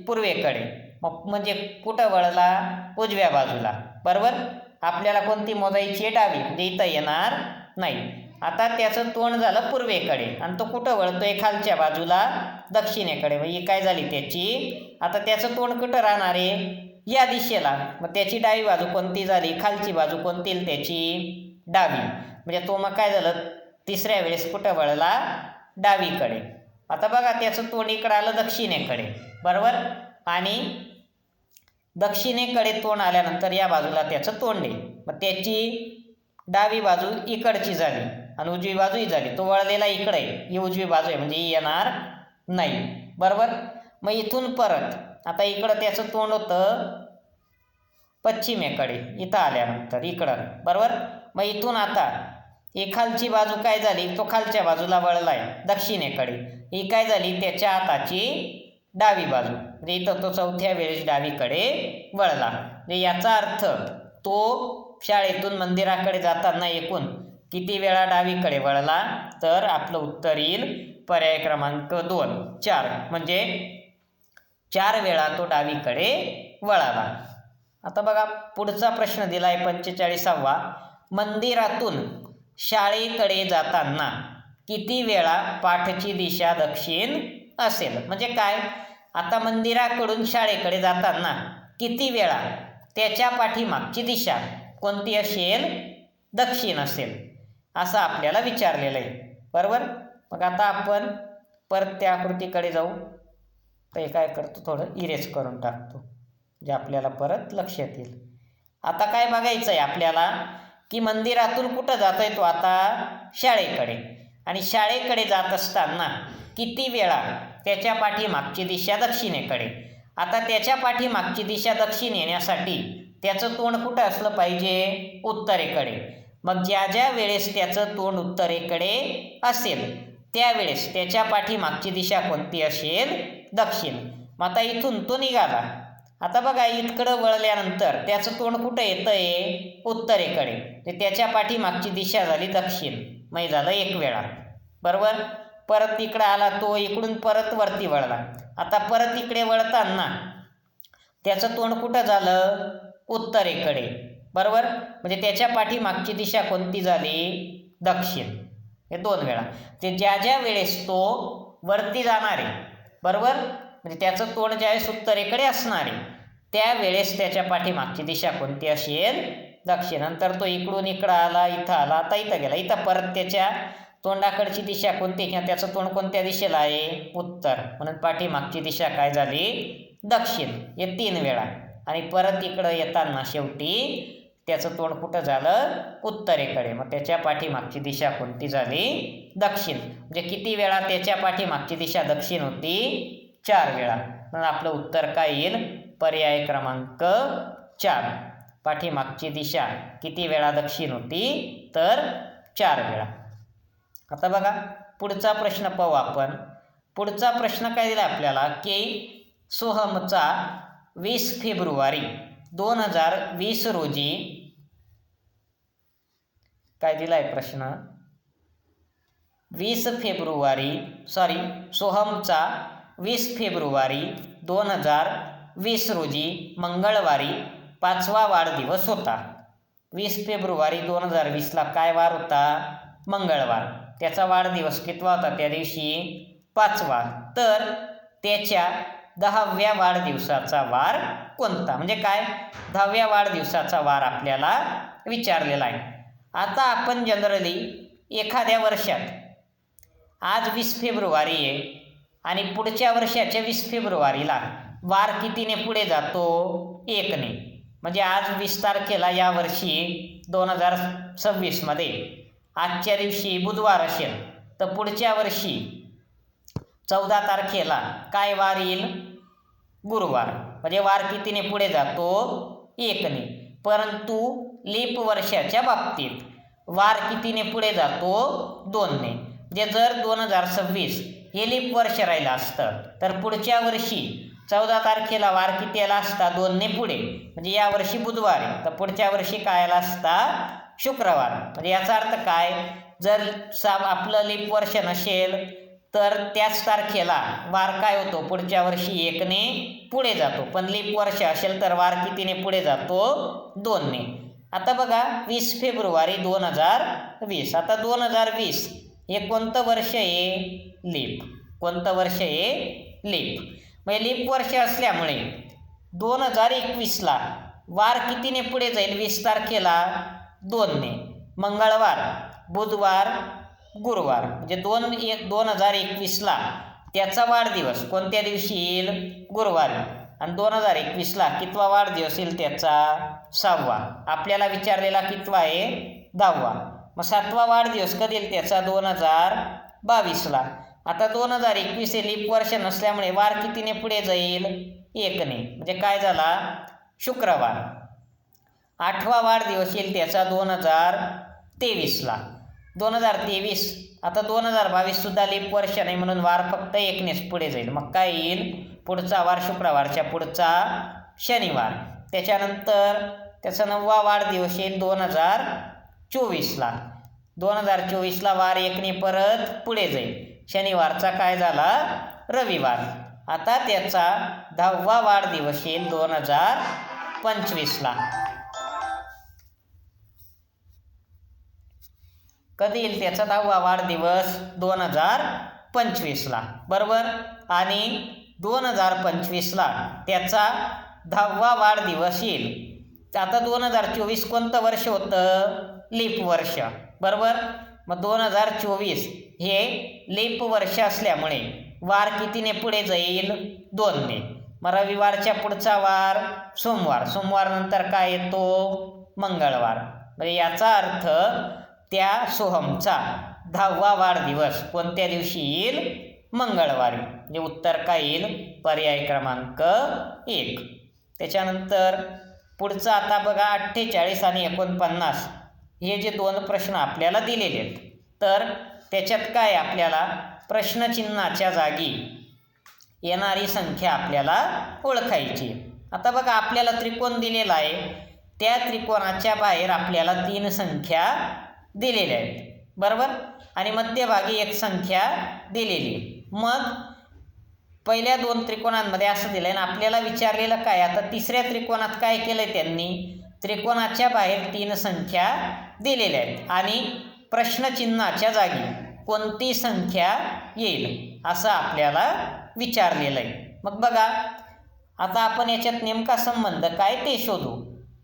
पूर्वेकडे. मग म्हणजे कुठं वळला, उजव्या बाजूला, बरोबर. आपल्याला कोणती मोजायची आहे, डावी, म्हणजे इथं येणार नाही. आता त्याचं तोंड झालं पूर्वेकडे आणि तो कुठं वळतोय, खालच्या बाजूला, दक्षिणेकडे. म्हणजे काय झाली त्याची, आता त्याचं तोंड कुठं राहणार आहे, या दिशेला. मग त्याची डावी बाजू कोणती झाली, खालची बाजू कोणती, त्याची डावी. म्हणजे तो मग काय झालं, तिसऱ्या वेळेस कुठं वळला, डावीकडे. आता बघा त्याचं तोंड इकडं आलं, दक्षिणेकडे, बरोबर. आणि दक्षिणेकडे तोंड आल्यानंतर या बाजूला त्याचं तोंड आहे. मग त्याची डावी बाजू इकडची झाली आणि उजवी बाजूही झाली. तो वळलेला इकडे आहे, ही उजवी बाजू आहे, म्हणजे ही येणार नाही, बरोबर. मग इथून परत आता इकडं त्याचं तोंड होतं पश्चिमेकडे, इथं आल्यानंतर इकडं, बरोबर. मग इथून आता ही खालची बाजू काय झाली, तो खालच्या बाजूला वळला आहे, दक्षिणेकडे. ही काय झाली, त्याच्या हाताची डावी बाजू, म्हणजे इथं तो चौथ्या वेळेस डावीकडे वळला. म्हणजे याचा अर्थ तो शाळेतून मंदिराकडे जाताना एकूण किती वेळा डावीकडे वळला, तर आपलं उत्तर येईल पर्याय क्रमांक 2, 4. म्हणजे 4 वेळा तो डावीकडे वळाला. आता बघा पुढचा प्रश्न दिला आहे 45वा. मंदिरातून शाळेकडे जाताना किती वेळा पाठची दिशा दक्षिण असेल? म्हणजे काय, आता मंदिराकडून शाळेकडे जाताना किती वेळा त्याच्या पाठीमागची दिशा कोणती असेल, दक्षिण असेल, असं आपल्याला विचारलेलं आहे, बरोबर. मग आता आपण परत त्या आकृतीकडे जाऊ. तर हे काय करतो, थोडं इरेज करून टाकतो, जे आपल्याला परत लक्षात येईल. आता काय बघायचं आहे आपल्याला, की मंदिरातून कुठं जातोय तो, आता शाळेकडे. आणि शाळेकडे जात असताना किती वेळा त्याच्या पाठीमागची दिशा दक्षिणेकडे. आता त्याच्या पाठीमागची दिशा दक्षिण येण्यासाठी त्याचं तोंड कुठं असलं पाहिजे, उत्तरेकडे. मग ज्या ज्या वेळेस त्याचं तोंड उत्तरेकडे असेल त्यावेळेस त्याच्या पाठीमागची दिशा कोणती असेल, दक्षिण. मग आता इथून तो निघाला. आता बघा इतकडं वळल्यानंतर त्याचं तोंड कुठं येतं आहे, उत्तरेकडे. ते त्याच्या पाठीमागची दिशा झाली दक्षिण, मग झालं 1 वेळा, बरोबर. परत इकडं आला तो, इकडून परत वरती वळला. आता परत इकडे वळताना त्याचं तोंड कुठं झालं, उत्तरेकडे, बरोबर. म्हणजे त्याच्या पाठीमागची दिशा कोणती झाली, दक्षिण. हे 2 वेळा. ते ज्या ज्या वेळेस तो वरती जाणार आहे, बरोबर, म्हणजे त्याचं तोंड ज्यावेळेस उत्तरेकडे असणार आहे त्यावेळेस त्याच्या पाठीमागची दिशा कोणती असेल, दक्षिण. नंतर तो इकडून इकडं आला, इथं आला, आता इथं गेला, इथं परत त्याच्या तोंडाकडची दिशा कोणती, किंवा त्याचं तोंड कोणत्या दिशेला आहे, उत्तर, म्हणून पाठीमागची दिशा काय झाली, दक्षिण. हे 3 वेळा. आणि परत इकडं येताना शेवटी त्याचं तोंड कुठं झालं? उत्तरेकडे. मग त्याच्या पाठीमागची दिशा कोणती झाली? दक्षिण. म्हणजे किती वेळा त्याच्या पाठीमागची दिशा दक्षिण होती? 4 वेळा. म्हणून आपलं उत्तर काय येईल? पर्याय क्रमांक 4. पाठीमागची दिशा किती वेळा दक्षिण होती? तर 4 वेळा. आता बघा पुढचा प्रश्न पाहू आपण. पुढचा प्रश्न काय दिला आपल्याला की सोहमचा 20 फेब्रुवारी 2020 रोजी काय दिलाय प्रश्न? सोहमचा 20 फेब्रुवारी 2020 रोजी मंगळवारी 5वा वाढदिवस होता. 20 फेब्रुवारी 2020ला काय वार होता? मंगळवार. त्याचा वाढदिवस कितवा होता त्या दिवशी? 5वा. तर त्याच्या 10व्या वाढदिवसाचा वार कोणता? म्हणजे काय? 10व्या वाढदिवसाचा वार आपल्याला विचारलेला आहे. आता आपण जनरली एखाद्या वर्षात आज 20 फेब्रुवारी आहे आणि पुढच्या वर्षाच्या 20 फेब्रुवारीला वार कितीने पुढे जातो? 1ने. म्हणजे आज 20 तारखेला या वर्षी 2026मध्ये आजच्या दिवशी बुधवार असेल तर पुढच्या वर्षी 14 तारखेला काय वार येईल? गुरुवार. म्हणजे वार कितीने पुढे जातो? 1ने. परंतु लीप वर्षाच्या बाबतीत वार कितीने पुढे जातो? 2ने. म्हणजे जर 2026 हे लीप वर्ष राहिलं असतं तर पुढच्या वर्षी 14 तारखेला वार किती आला असता? 2ने पुढे. म्हणजे या वर्षी बुधवार आहे तर पुढच्या वर्षी काय आला असता? शुक्रवार. म्हणजे याचा अर्थ काय? जर आपलं लीप वर्ष नसेल तर त्याच तारखेला वार काय होतो? पुढच्या वर्षी 1ने पुढे जातो. पण लीप वर्ष असेल तर वार कितीने पुढे जातो? 2ने. आता बघा 20 फेब्रुवारी 2020. आता 2020 हे कोणतं वर्ष आहे? लीप. कोणतं वर्ष आहे? लीप. म्हणजे लीप वर्ष असल्यामुळे 2021ला वार कितीने पुढे जाईल? 20 तारखेला 2ने. मंगळवार, बुधवार, गुरुवार. म्हणजे 2021ला त्याचा वाढदिवस कोणत्या दिवशी येईल? गुरुवारी. आणि 2021ला कितवा वाढदिवस येईल त्याचा? 6वा. आपल्याला विचारलेला कितवा आहे? 10वा. मग 7वा वाढदिवस कधी येईल त्याचा? 2022ला. आता 2021 हे लीप वर्ष नसल्यामुळे वार कितीने पुढे जाईल? 1ने. म्हणजे काय झाला? शुक्रवार. 8वा वाढदिवस येईल त्याचा 2023ला. 2023. आता 2022 सुद्धा लीप वर्ष नाही म्हणून वार फक्त 1नेच पुढे जाईल. मग काय येईल? पुढचा वार शुक्रवारच्या पुढचा शनिवार. त्याच्यानंतर त्याचा 9वा वाढदिवस येईल 2024ला. 2024ला वार 1ने परत पुढे जाईल. शनिवारचा काय झाला? रविवार. आता त्याचा 10वा वाढदिवस येईल 2025ला. कधी येईल त्याचा 10वा वाढदिवस? 2025ला. बरोबर. आणि 2025ला त्याचा 10वा वाढदिवस येईल. आता 2024 कोणतं वर्ष होतं? लीप वर्ष. बरोबर. मग 2024 हे लीप वर्ष असल्यामुळे वार कितीने पुढे जाईल? 2ने. मग रविवारच्या पुढचा वार सोमवार. सोमवार नंतर काय येतो? मंगळवार. म्हणजे याचा अर्थ त्या सोहमचा 10वा वाढदिवस कोणत्या दिवशी येईल? मंगळवारी. म्हणजे उत्तर काय येईल? पर्याय क्रमांक 1. त्याच्यानंतर पुढचा आता बघा 48 आणि 49 हे जे 2 प्रश्न आपल्याला दिलेले आहेत तर त्याच्यात काय आपल्याला प्रश्नचिन्हाच्या जागी येणारी संख्या आपल्याला ओळखायची. आता बघा आपल्याला त्रिकोण दिलेला आहे. त्या त्रिकोणाच्या बाहेर आपल्याला 3 संख्या दिलेल्या आहेत. बरोबर. आणि मध्यभागी एक संख्या दिलेली. मग पहिल्या 2 त्रिकोणांमध्ये असं दिलं आहे आणि आपल्याला विचारलेलं काय? आता तिसऱ्या त्रिकोणात काय केलं आहे त्यांनी? त्रिकोणाच्या बाहेर 3 संख्या दिलेल्या आहेत आणि प्रश्नचिन्हाच्या जागी कोणती संख्या येईल असं आपल्याला विचारलेलं आहे. मग बघा आता आपण याच्यात नेमका संबंध काय ते शोधू.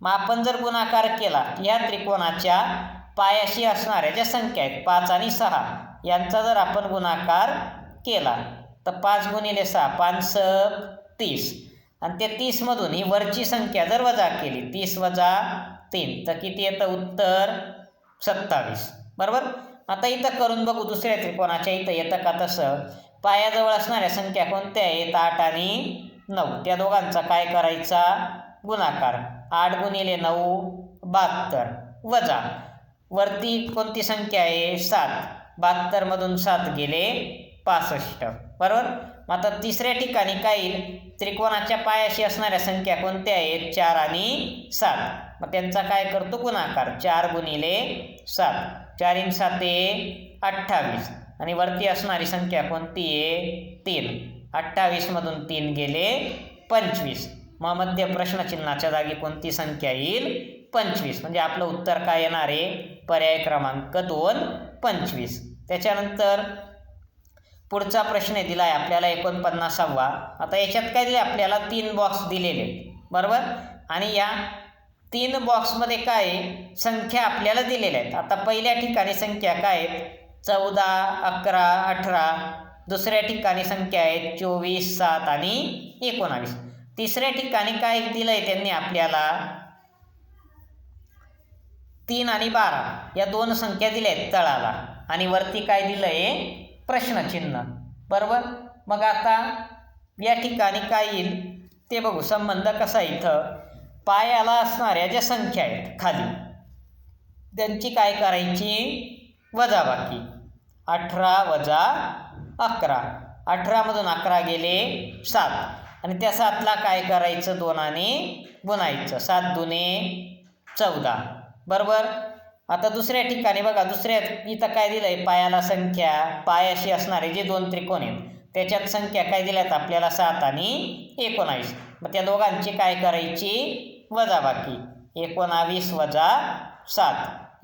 मग आपण जर गुणाकार केला या त्रिकोणाच्या पायाशी असणाऱ्या ज्या संख्या आहेत 5 आणि 6 यांचा जर आपण गुणाकार केला तर 5 गुणिले 6 5 30 आणि त्या 30मधून ही वरची संख्या जर वजा केली 30 वजा 3 तर किती येतं उत्तर 27. बरोबर. आता इथं करून बघू दुसऱ्या त्रिकोणाच्या. इथं येतं का तसं. पायाजवळ असणाऱ्या संख्या कोणत्या आहेत 8 आणि 9. त्या दोघांचा काय करायचा गुणाकार. 8 गुणिले 9 72 वजा वरती कोणती संख्या आहे 7. 72 मधून 7 गेले 65. बरोबर. मग आता तिसऱ्या ठिकाणी काय येईल त्रिकोणाच्या पायाशी असणाऱ्या संख्या कोणत्या आहेत 4 आणि 7. मग त्यांचा काय करतो गुणाकार. 4 गुणिले 7 4 × 7 28 आणि वरती असणारी संख्या कोणती आहे 3. 28 मधून 3 गेले 25. मग मध्य प्रश्नचिन्हाच्या जागी कोणती संख्या येईल 25. म्हणजे आपलं उत्तर काय येणार आहे पर्याय क्रमांक 2 25. त्याच्यानंतर पुढचा प्रश्न दिला आहे आपल्याला 49वा. आता याच्यात काय दिले आपल्याला 3 बॉक्स दिलेले बरोबर. आणि या 3 बॉक्समध्ये काय संख्या आपल्याला दिलेल्या आहेत. आता पहिल्या ठिकाणी संख्या काय आहेत 14 11 18. दुसऱ्या ठिकाणी संख्या आहेत 24 7 आणि 19. तिसऱ्या ठिकाणी काय दिलं आहे त्यांनी आपल्याला 3 आणि 12 या 2 संख्या दिल्या आहेत तळाला आणि वरती काय दिलं आहे प्रश्नचिन्ह. बरोबर. मग आता या ठिकाणी काय येईल ते बघू. संबंध कसा इथं पायाला असणाऱ्या ज्या संख्या आहेत खाली त्यांची काय करायची वजाबाकी. 18 वजा 11. 18 मधून 11 गेले 7 आणि त्या 7ला काय करायचं 2 ने गुणायचं. 7 दुने 14. बरोबर. आता दुसऱ्या ठिकाणी बघा दुसऱ्या इथं काय दिलं आहे पायाला संख्या पायाशी असणारे जे 2 त्रिकोण आहेत त्याच्यात संख्या काय दिल्यात आपल्याला 7 आणि 19. मग त्या दोघांची काय करायची वजाबाकी. 19 वजा 7.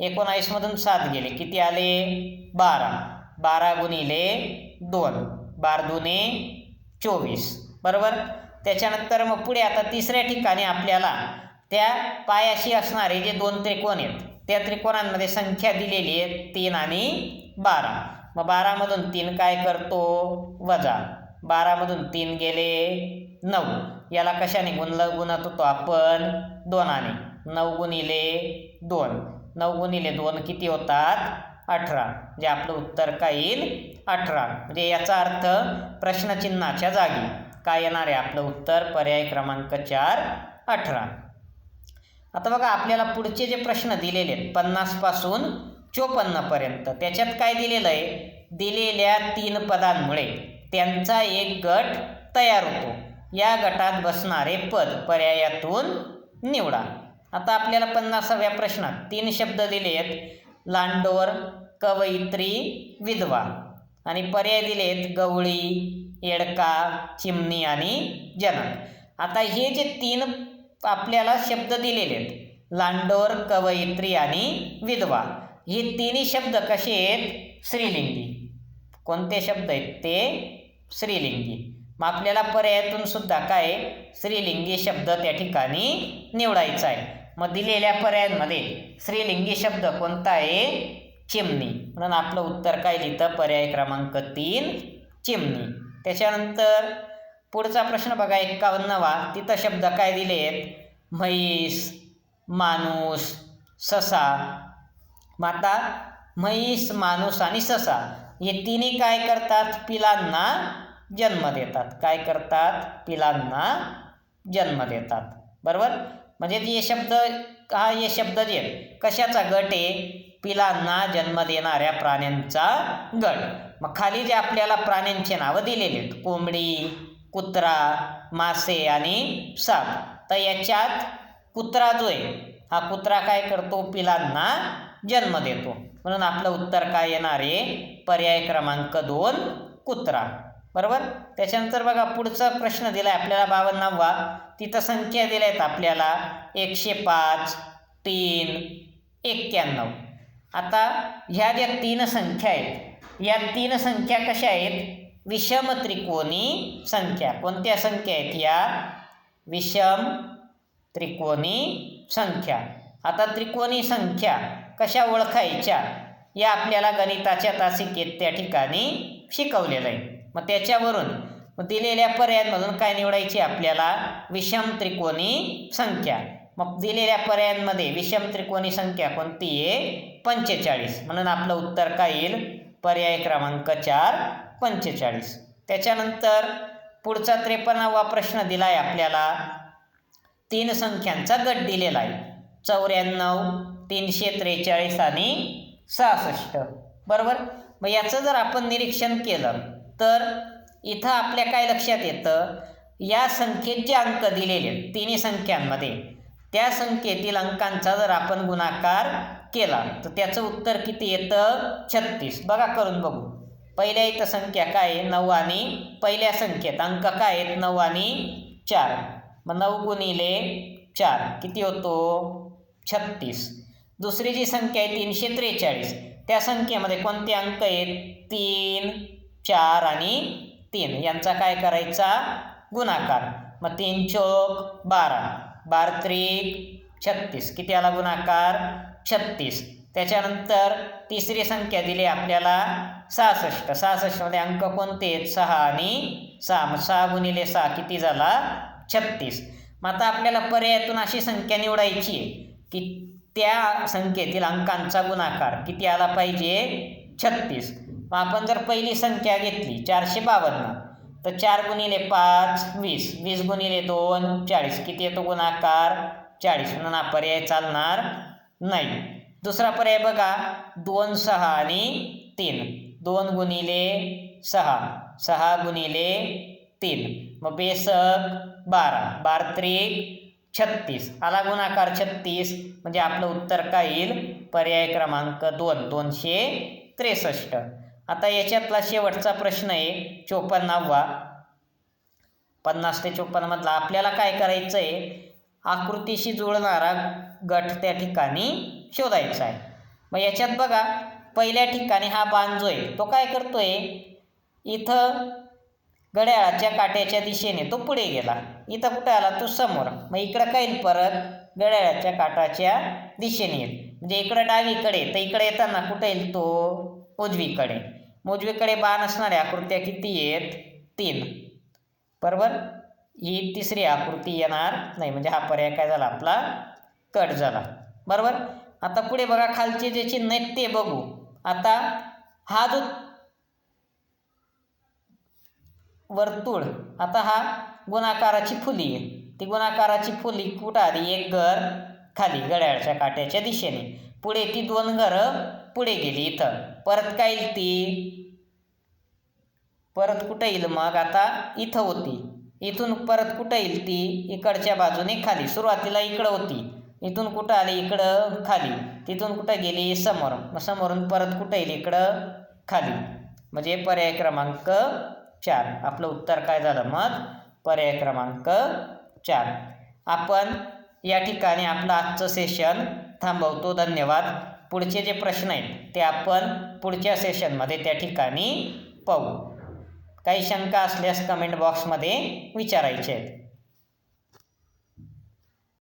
19 मधून 7 गेले किती आले 12. 12 गुणिले 2 12 दुने 24. बरोबर. त्याच्यानंतर मग पुढे आता तिसऱ्या ठिकाणी आपल्याला त्या पायाशी असणारे जे 2 त्रिकोण आहेत त्या त्रिकोणांमध्ये संख्या दिलेली आहे 3 आणि 12. मग 12 मधून 3 काय करतो वजा. 12 मधून 3 गेले 9. याला कशाने गुणत होतो आपण 2 ने. 9 गुणिले 2. 9 गुणिले 2 किती होतात 18. म्हणजे आपलं उत्तर काय येईल 18. म्हणजे याचा अर्थ प्रश्नचिन्हाच्या जागी काय येणार आहे आपलं उत्तर पर्याय क्रमांक 4 18. आता बघा आपल्याला पुढचे जे प्रश्न दिलेले आहेत 50 पासून 54 पर्यंत त्याच्यात काय दिलेलं आहे दिलेल्या 3 पदांमुळे त्यांचा एक गट तयार होतो. या गटात बसणारे पद पर्यायातून निवडा. आता आपल्याला 50व्या प्रश्नात 3 शब्द दिले आहेत लांडोर कवयित्री विधवा आणि पर्याय दिले आहेत गवळी येडका चिमणी आणि जनक. आता हे जे 3 आपल्याला शब्द दिलेले आहेत लांडोर कवयित्री आणि विधवा हे तिन्ही शब्द कसे आहेत स्त्रीलिंगी. कोणते शब्द आहेत ते स्त्रीलिंगी. मग आपल्याला पर्यायातून सुद्धा काय स्त्रीलिंगी शब्द त्या ठिकाणी निवडायचा आहे. मग दिलेल्या पर्यायांमध्ये स्त्रीलिंगी शब्द कोणता आहे चिमणी. म्हणून आपलं उत्तर काय लिहितं पर्याय क्रमांक 3 चिमणी. त्याच्यानंतर पुढचा प्रश्न बघा 51वा. तिथं शब्द काय दिले आहेत म्हैस माणूस ससा. मग आता म्हैस माणूस आणि ससा हे तिन्ही काय करतात पिलांना जन्म देतात. काय करतात पिलांना जन्म देतात. बरोबर. म्हणजे हे शब्द हे शब्द जे आहेत कशाचा गट आहे पिलांना जन्म देणाऱ्या प्राण्यांचा गट. मग खाली जे आपल्याला प्राण्यांचे नावं दिलेले आहेत कोंबडी कुत्रा मासे आणि साप. तर याच्यात कुत्रा जो आहे हा कुत्रा काय करतो पिलांना जन्म देतो. म्हणून आपलं उत्तर काय येणार आहे पर्याय क्रमांक 2 कुत्रा. बरोबर. त्याच्यानंतर बघा पुढचा प्रश्न दिला आहे आपल्याला 52वा. तिथं संख्या दिल्या आहेत आपल्याला 105 3 91. आता ह्या ज्या 3 संख्या आहेत या 3 संख्या कशा आहेत विषम त्रिकोणी संख्या. कोणत्या संख्या आहेत या विषम त्रिकोणी संख्या. आता त्रिकोणी संख्या कशा ओळखायच्या या आपल्याला गणिताच्या तासिकेत त्या ठिकाणी शिकवलेलं आहे. मग त्याच्यावरून दिलेल्या पर्यायांमधून काय निवडायची आपल्याला विषम त्रिकोणी संख्या. मग दिलेल्या पर्यायांमध्ये विषम त्रिकोणी संख्या कोणती आहे 45, म्हणून आपलं उत्तर काय येईल पर्याय क्रमांक 4 45. त्याच्यानंतर पुढचा 53वा प्रश्न दिला आहे आपल्याला. 3 संख्यांचा गट दिलेला आहे 94, 343 आणि 66. बरोबर. मग याचं जर आपण निरीक्षण केलं तर इथं आपल्या काय लक्षात येतं, या संख्येत जे अंक दिलेले तिन्ही संख्यांमध्ये त्या संख्येतील अंकांचा जर आपण गुणाकार केला तर त्याचं उत्तर किती येतं 36. बघा करून बघू. पहिल्या इथं संख्या काय आहे 9 आणि पहिल्या संख्येत अंक काय आहेत 9 आणि 4. मग 9 गुणिले 4 किती होतो 36. दुसरी जी संख्या आहे 343, त्या संख्येमध्ये कोणते अंक आहेत 3, 4 आणि 3, यांचा काय करायचा गुणाकार. मग 3 चौक 12, 12 त्रिक 36, किती आला गुणाकार 36. त्याच्यानंतर तिसरी संख्या दिली आपल्याला 66, 66 मध्ये अंक कोणते आहेत 6 आणि 6, मग 6 गुणिले 6 किती झाला 36. मग आता आपल्याला पर्यायातून अशी संख्या निवडायची आहे की त्या संख्येतील अंकांचा गुणाकार किती आला पाहिजे 36. मग आपण जर पहिली संख्या घेतली 452, तर 4 गुणिले 5 20, 20 गुणिले 2 40, किती येतो गुणाकार 40, म्हणून हा पर्याय चालणार नाही. दुसरा पर्याय बघा 2, 6 आणि 3, 2 गुणिले 6, 6 गुणिले 3, मग बेसक 12, 12 त्रिक 36, आला गुणाकार 36, म्हणजे आपलं उत्तर काय येईल पर्याय क्रमांक 2 263. आता याच्यातला शेवटचा प्रश्न आहे 54वा. 50 ते 54 मधला आपल्याला काय करायचं आहे, आकृतीशी जुळणारा गट त्या ठिकाणी शोधायचा आहे. मग याच्यात बघा पहिल्या ठिकाणी हा बाण जो आहे तो काय करतोय, इथं घड्याळाच्या काट्याच्या दिशेने तो पुढे गेला, इथं कुठे आला तो समोर. मग इकडं काय येईल परत घड्याळाच्या काटाच्या दिशेने येईल, म्हणजे इकडं डावीकडे, तर इकडे येताना कुठे येईल तो उजवीकडे. उजवीकडे बाण असणाऱ्या आकृत्या किती आहेत 3. बरोबर. ही तिसरी आकृती येणार नाही, म्हणजे हा पर्याय काय झाला आपला कट झाला. बरोबर. आता पुढे बघा खालचे जे चिन्ह आहेत ते बघू. आता हा जो वर्तुळ, आता हा गुणाकाराची फुली आहे, ती गुणाकाराची फुली कुठं आली एक घर खाली घड्याळाच्या काट्याच्या दिशेने, पुढे ती 2 घरं पुढे गेली, इथं परत काय येईल ती परत कुठं येईल, मग आता इथं होती, इथून परत कुठं येईल ती इकडच्या बाजूने खाली, सुरुवातीला इकडं होती, इथून कुठं आली इकडं खाली, तिथून कुठं गेली समोर, मग समोरून परत कुठं येईल इकडं खाली, म्हणजे पर्याय क्रमांक 4. आपलं उत्तर काय झालं मग पर्याय क्रमांक 4. आपण या ठिकाणी आपलं आजचं सेशन थांबवतो. धन्यवाद. पुढचे जे प्रश्न आहेत ते आपण पुढच्या सेशनमध्ये त्या ठिकाणी पाहू. काही शंका असल्यास कमेंट बॉक्समध्ये विचारायचे आहेत.